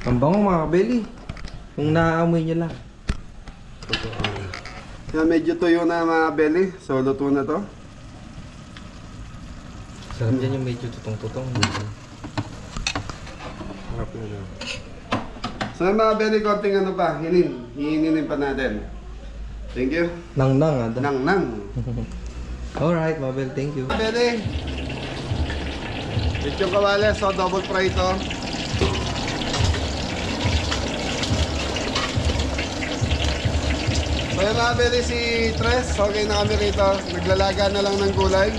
Ang bango mga belly. Kung naaamoy nyo lang. Yan, medyo tuyo na mga Beli. So luto na to. Sarap dyan yung medyo tutong-tutong. Harap na na. So mga Beli, konting ano pa, hininin pa natin. Thank you. Nang-nang. Nang. Alright, Mabel, thank you. Beli. Lechon kawali, so double fry ito. So yun mga Beli, si Tres, okay na kami rito. Naglalaga na lang ng gulay.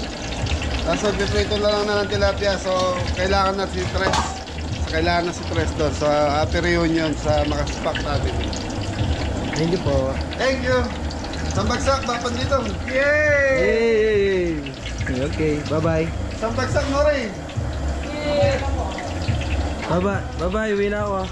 Tapos magpiprito na lang na ng tilapia. So kailangan na si Tres. Kailangan na si Tres doon. So happy reunion sa Makaspak natin. Thank you po. Thank you! Sambagsak, bapan dito. Yay! Yay! Okay, bye-bye. Sambagsak mo rin. Bye-bye. Bye-bye, uwi na ako.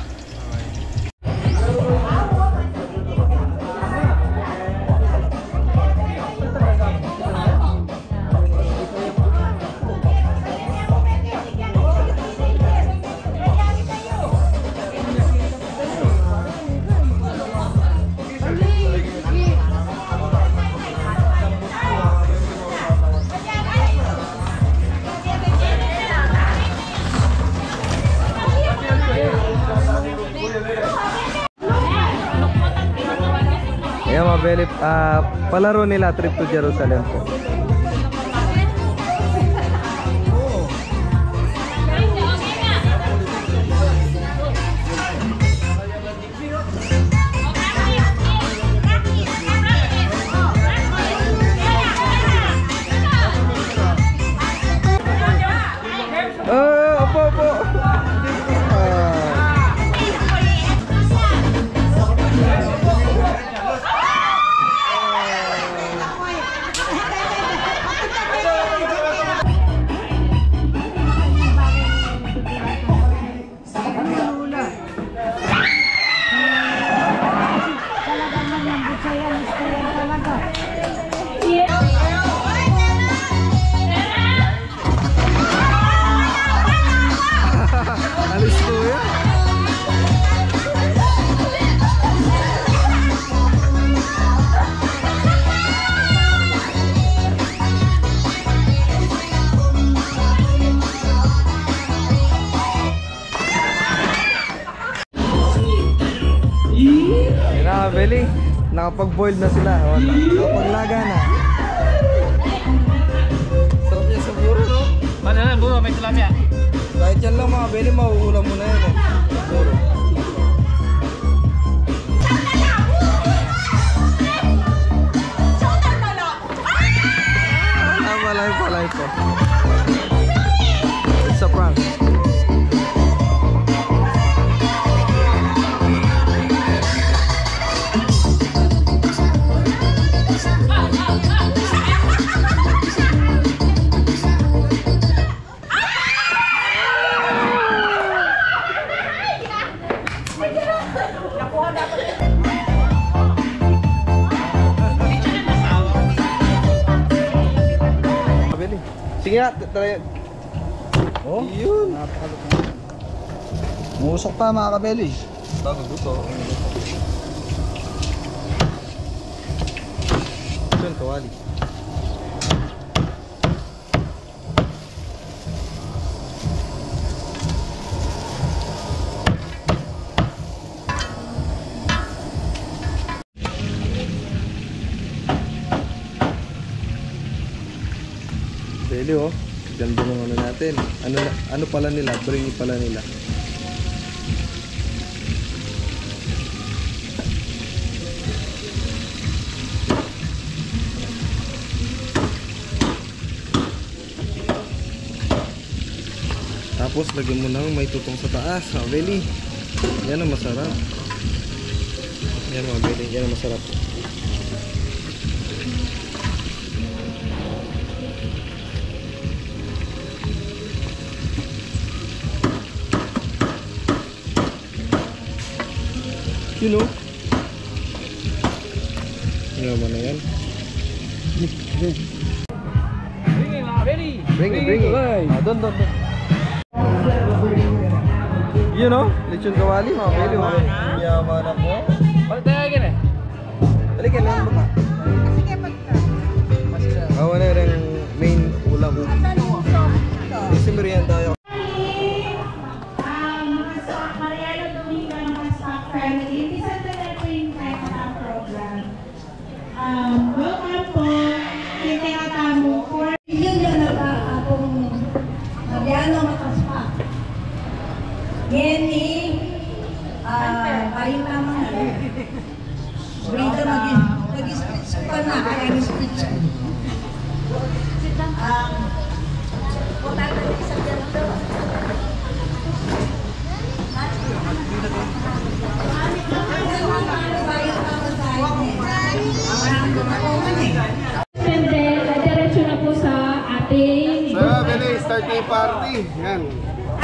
Ayan mga Beli, palaro nila Trip to Jerusalem po. Opo. Alis ko yan. Yun na Beli, nakapag-boiled na sila. Nakapaglaga na. Sarap niya sa buro, no? Mana buro, may tilapia. Kahit yan lang mga Beli, mauulam mo na yan eh. Buro. Palay po. It's a prank. Sige nga, try. Oh, Yun. musok pa mga kabeli. Bago luto. Yun, kawali. Beli oh, ganda ng ano natin. Ano pala nila? Bringy pala nila. Tapos lagyan mo ng may tutong sa taas, Beli. Yan ang masarap. Yan mga Beli, yan ang masarap. You know? Ano naman na yan? Bring it. Doon. You know? Lechon kawali mga Beli. Yaman ako. Balik tayo agad eh. Halika lang baka. Sige, pagka. Kawa na rin main ulam. Kasi merienda tayo. Mariano Domingo ng Stock Family. Isa talaga po yung type ng program. Welcome po. Tinatamo for Yun yung akong Mariano Makaspak. Yenny, ayun naman. Brida ating So, Beli, start na yung party. Yan.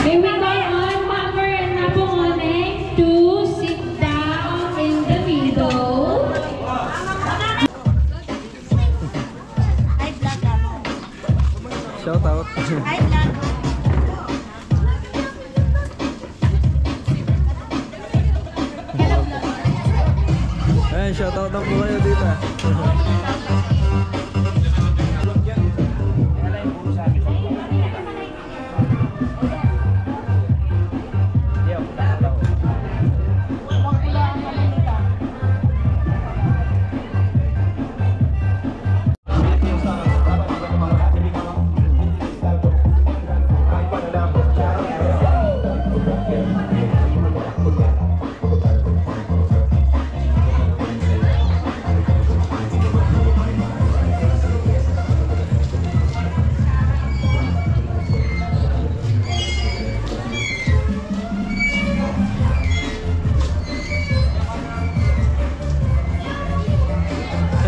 May we go on, Mother and Napongoneng to sit down in the middle. Ay, vlog ako. Shout out. Ay, vlog. Ayan, shout out na po kayo dito.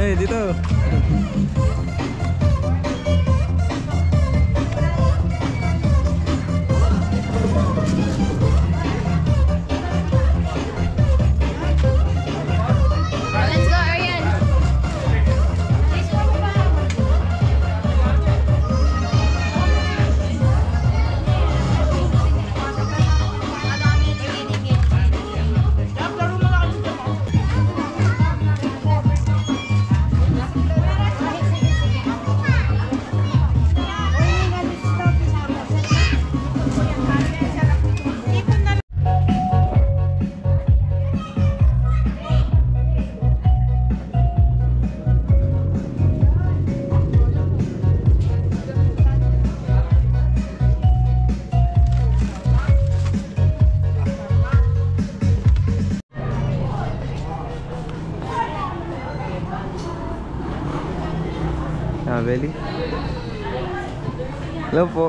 Hey, dito. Let's go, Arian. Beli. Hello po.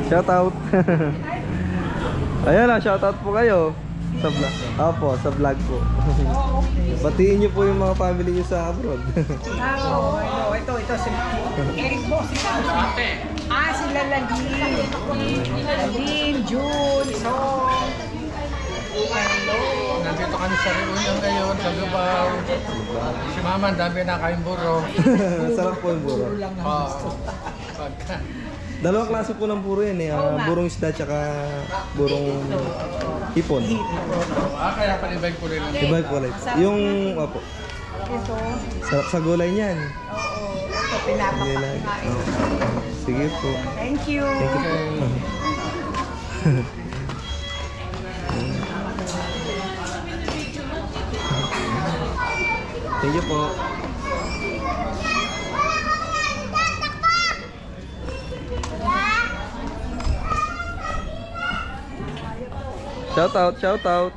Shout out. Ayan na, shout out po kayo sa vlog. Opo, sa vlog po. Batiin niyo po yung mga family niyo sa abroad. Ito si Eric po, si sila Lalin, June, Song. Nandito kami sa reunion ngayon, sa Lubao. Si Mama, ang dami na kayong buro. Sarap po yung buro. Dalawang klase po ng buro yan eh. Burong isda tsaka burong hipon. Kaya palibay ko rin. Ibay po ulit. Yung, opo. Ito. Sarap sa gulay niyan. Oo. Ito, pinapakain. Sige po. Thank you. Thank you po. Thank you po. Shout out, shout out.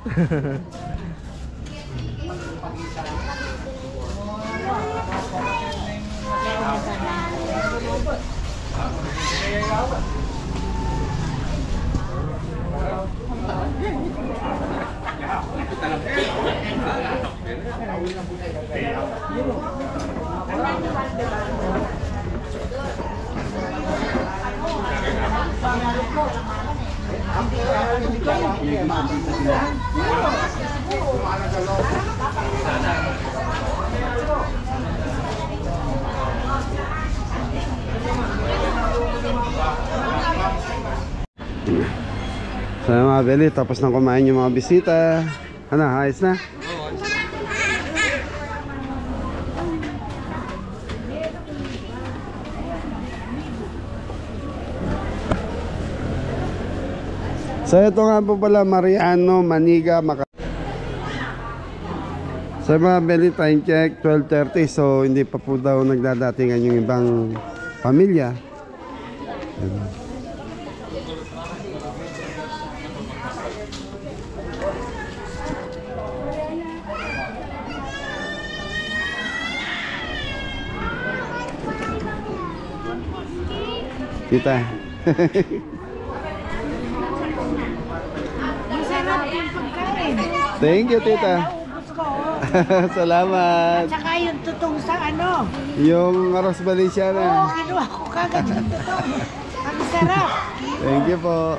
So mga Beli, tapos na kumain yung mga bisita. Ano, ayos na? So ito nga po pala, Mariano, Maniga, So mga Beli, time check 12:30. So hindi pa po daw nagdadatingan yung ibang pamilya. Tita. Masarap yung pagkain. Thank you, tita. Naubos ko. Salamat. Tsaka yung tutong sa ano. Yung arroz Oo, Valenciana. kinuha ko kagad yung tutong. Ang sarap. Thank you po.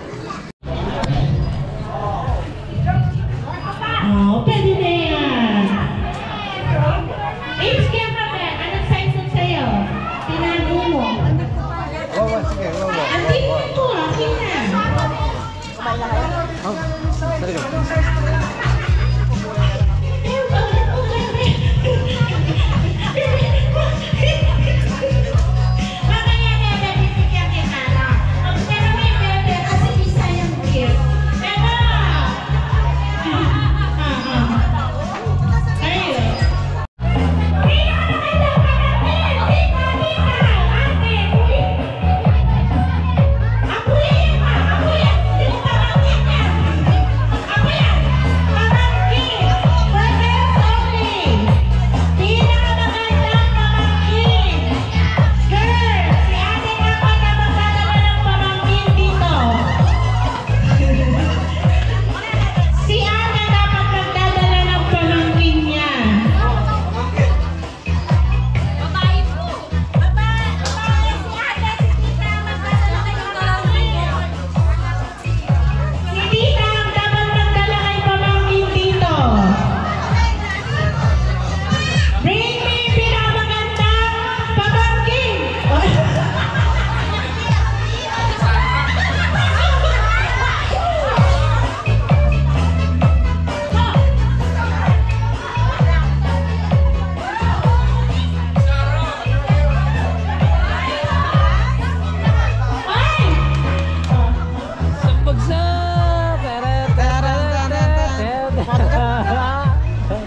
Oh, pwede na yan. Age camera ba? Anong size ang sa'yo? Tinago mo. Oo, sige, oo. Ang tingin mo ito, akin na. Mamaya, bebe, bibigyan kita, no? Pero may bebe, kasi isa yung gift. Pero, si Ana dapat magdadala ng pamangkin niya. Babae po. Babae. Si Ana, si Tita, magdadala kayo ng pamangkin. Si Tita ang dapat magdala kay pamangkin dito. Bring me pinamagandang pamangkin.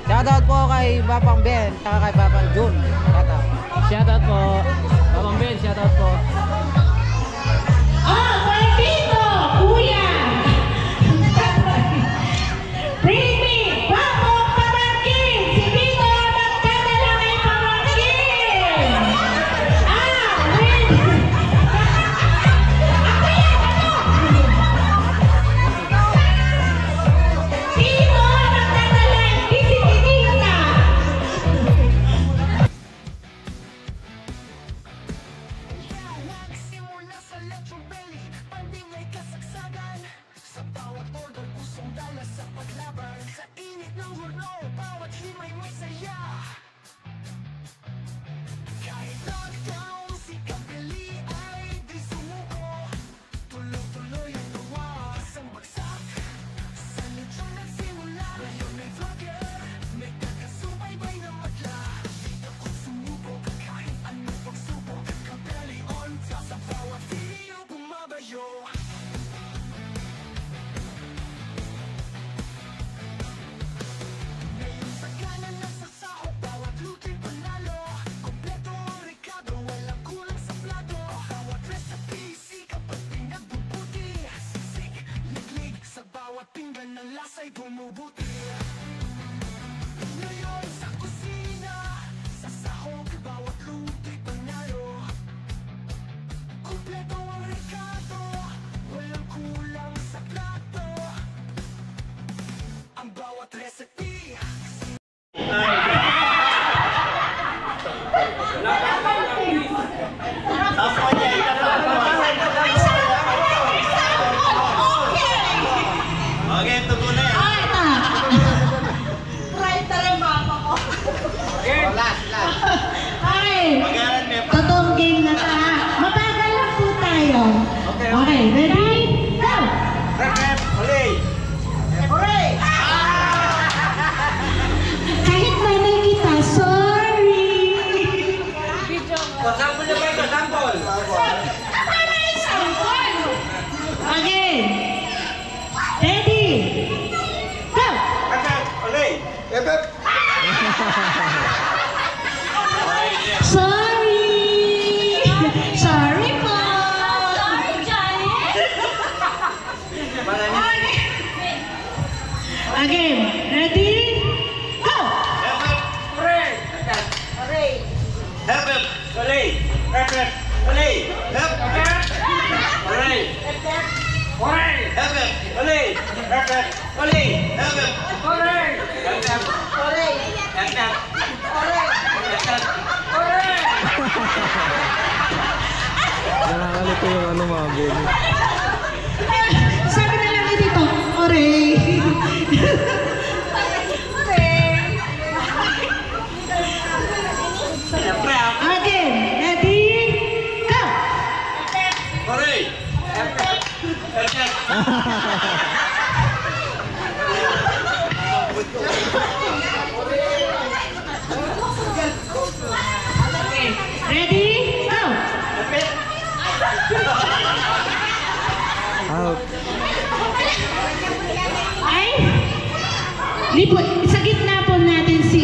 Shoutout po kay Papang Ben, saka kay Papang Jun. Shoutout po. Papang Ben, shoutout po. Oh, Martito, Kuya. Bring me bagong pamangkin. Si Vito magdadala kay pamangkin. Wait. Ako yan, ano? Sino magdadala? Si Tita. Nagsimula sa lechong belly, panding ay kasagsagan. Sa bawat order, pusong dala sa paglaban. Sa init ng horno, bawat himay may saya. Kahit lockdown, si Kapili ay di sumuko. Tuloy-tuloy ang gawas ang bagsak. Sa lechong nagsimula, ngayon may vlogger. May kakasubaybay na madla. Di ako sumubok, kahit anong pagsubok. Kapili on top, sa bawat video bumabayo. Ngayon sa kanan nasa sahog, bawat luto'y panalo. Kompleto ang rekado, walang kulang sa plato. Bawat recipe, sikap at pinagbubuti. Sisig, liglig, sa bawat pinggan ng lasa'y bumubuti. Ngayon sa kusina, sa sahog, bawat luto'y panalo. Kompleto ang rekado, walang kulang sa plato. Ang bawat recipe. Okay, tugo na yan. Writer ang mama ko. Last. Okay. Magalan niya pa. Totoong game na ta. Mabagal lang po tayo. Okay, ready? Go! Rep, huli. Hooray! Kahit nanay kita, sorry! Sample niya pa ito, sample. Tama na yung sample! Okay. Ready? Go! Rep, huli. Sorry! Sorry po! Sorry, Johnny! Again, ready? Go! Hooray! Hep, hep, huli. Rep, hep, huli. Hep, hep, hooray. Hooray! Hep, hep, huli. Rep, hep, huli. Hep, hep, hooray. Hep, hep, hooray. Nakakalito yung ano mga Benny. Sabi na lang dito, Oray. Again, ready, go! Oray! Ready, go! Out. Ay, lipo, sa gitna po natin si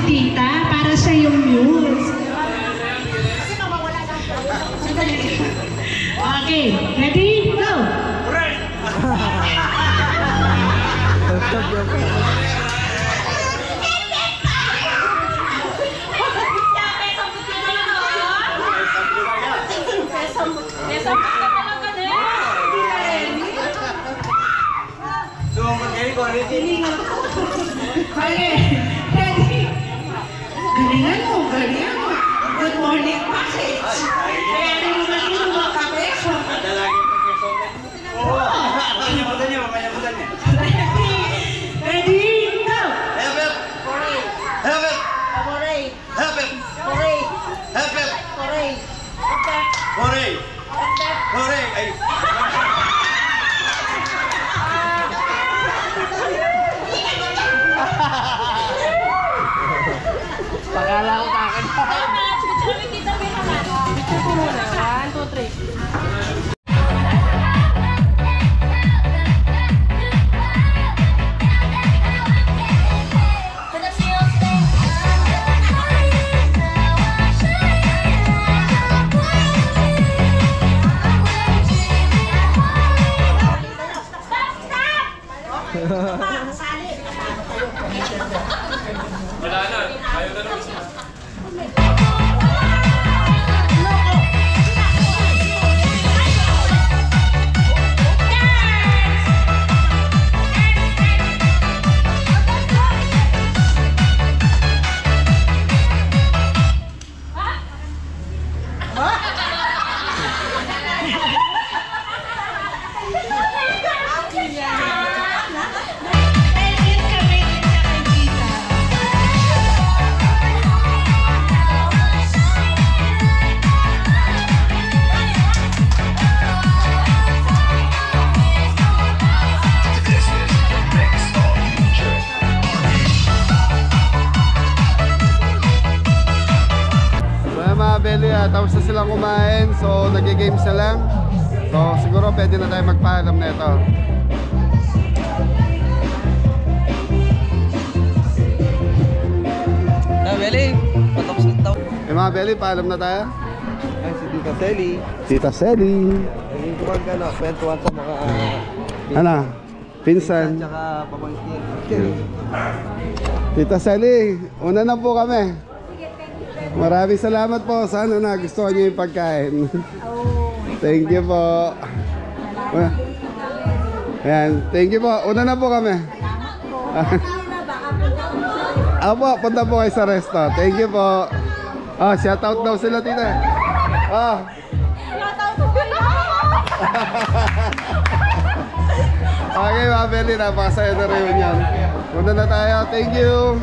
Tita para siya yung muse. Okay, ready, go! Okay, ready? Galingan mo, galingan mo. Good morning, package. Kaya rin mo natin mga kabeso. Ready, go! Pakala ko kakan. Picture ko muna. 1, 2, 3. Wala na. Ayaw na naman siya. Tapos na silang kumain, so nag-games na lang. So siguro pwede na tayo magpaalam na ito. Belly, patapos na ito. Mga Belly, paalam na tayo. Ay, si Tita Selly. Tita Selly. Naging kumag kwentuhan sa mga Ano? Pinsan. Tsaka pamangkin. Tita Selly, una na po kami. Maraming salamat po. Sana nagustuhan niyo yung pagkain. Thank you po. Ayan, thank you po. Una na po kami. Apo, punta po kayo sa resto. Thank you po. Oh, shout out daw sila, tita. Oh. Okay, mga Belly, napakasaya na reunion. Punta na tayo. Thank you.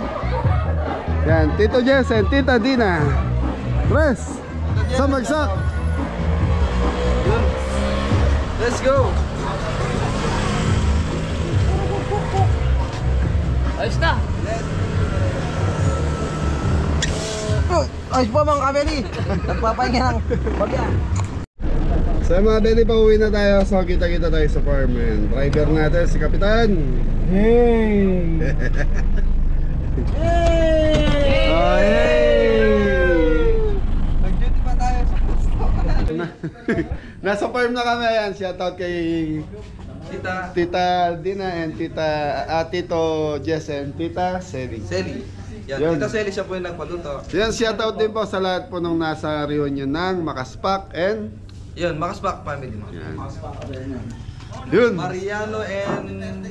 Yan, Tito Jess and Tita Dina. Press. Sa magsak. Let's go! Ayos na! Ayos po mga kabeli! Nagpapahinga ng bagya. So mga Belly, pauwi na tayo. So kita-kita tayo sa farm. And driver natin si Kapitan. Hey! Oh, hey! Nag-duty pa tayo sa gusto. Nasa farm na kami. Ayan, shoutout kay Tita Dina and Tito Jess and Tita Selly. Yan, Yun. Tita Selly siya po yung nagpaluto. Yan, shoutout din po sa lahat po nung nasa reunion ng Makaspak and Yun, Makaspak family mo. yan. Yun. Mariano and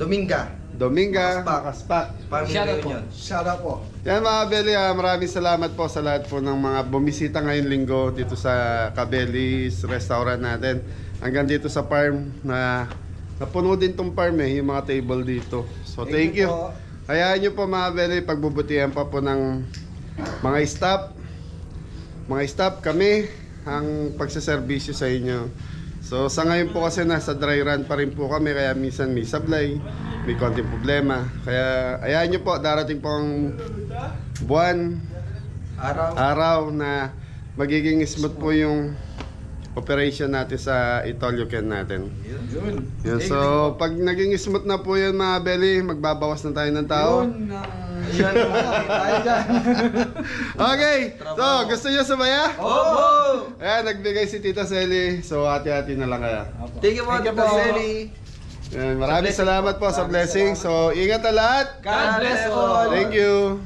Dominga. Dominga, Makaspak. Shoutout po. Shoutout po. Yan mga Kabeli, maraming salamat po sa lahat po ng mga bumisita ngayong linggo dito sa Kabeli's restaurant natin. Hanggang dito sa farm na napuno din tong farm yung mga table dito. So thank you. Hayaan nyo po mga Kabeli, pagbubutihan pa po ng mga staff. Mga staff kami ang pagsaservisyo sa inyo. So sa ngayon po kasi nasa dry run pa rin po kami, kaya minsan may sablay, may konting problema. Kaya ayahan nyo po, darating po ang buwan, araw na magiging smooth po yung operation natin sa Itolyoken natin. Yun. So pag naging smooth na po yun mga Beli, magbabawas na tayo ng tao. Okay, so gusto nyo sumaya? Oo! Ayan, nagbigay si Tita Selly. So hati-hati na lang kaya. Thank you po, Tita Selly. Maraming salamat po sa blessing. So ingat na lahat. God bless all. Thank you.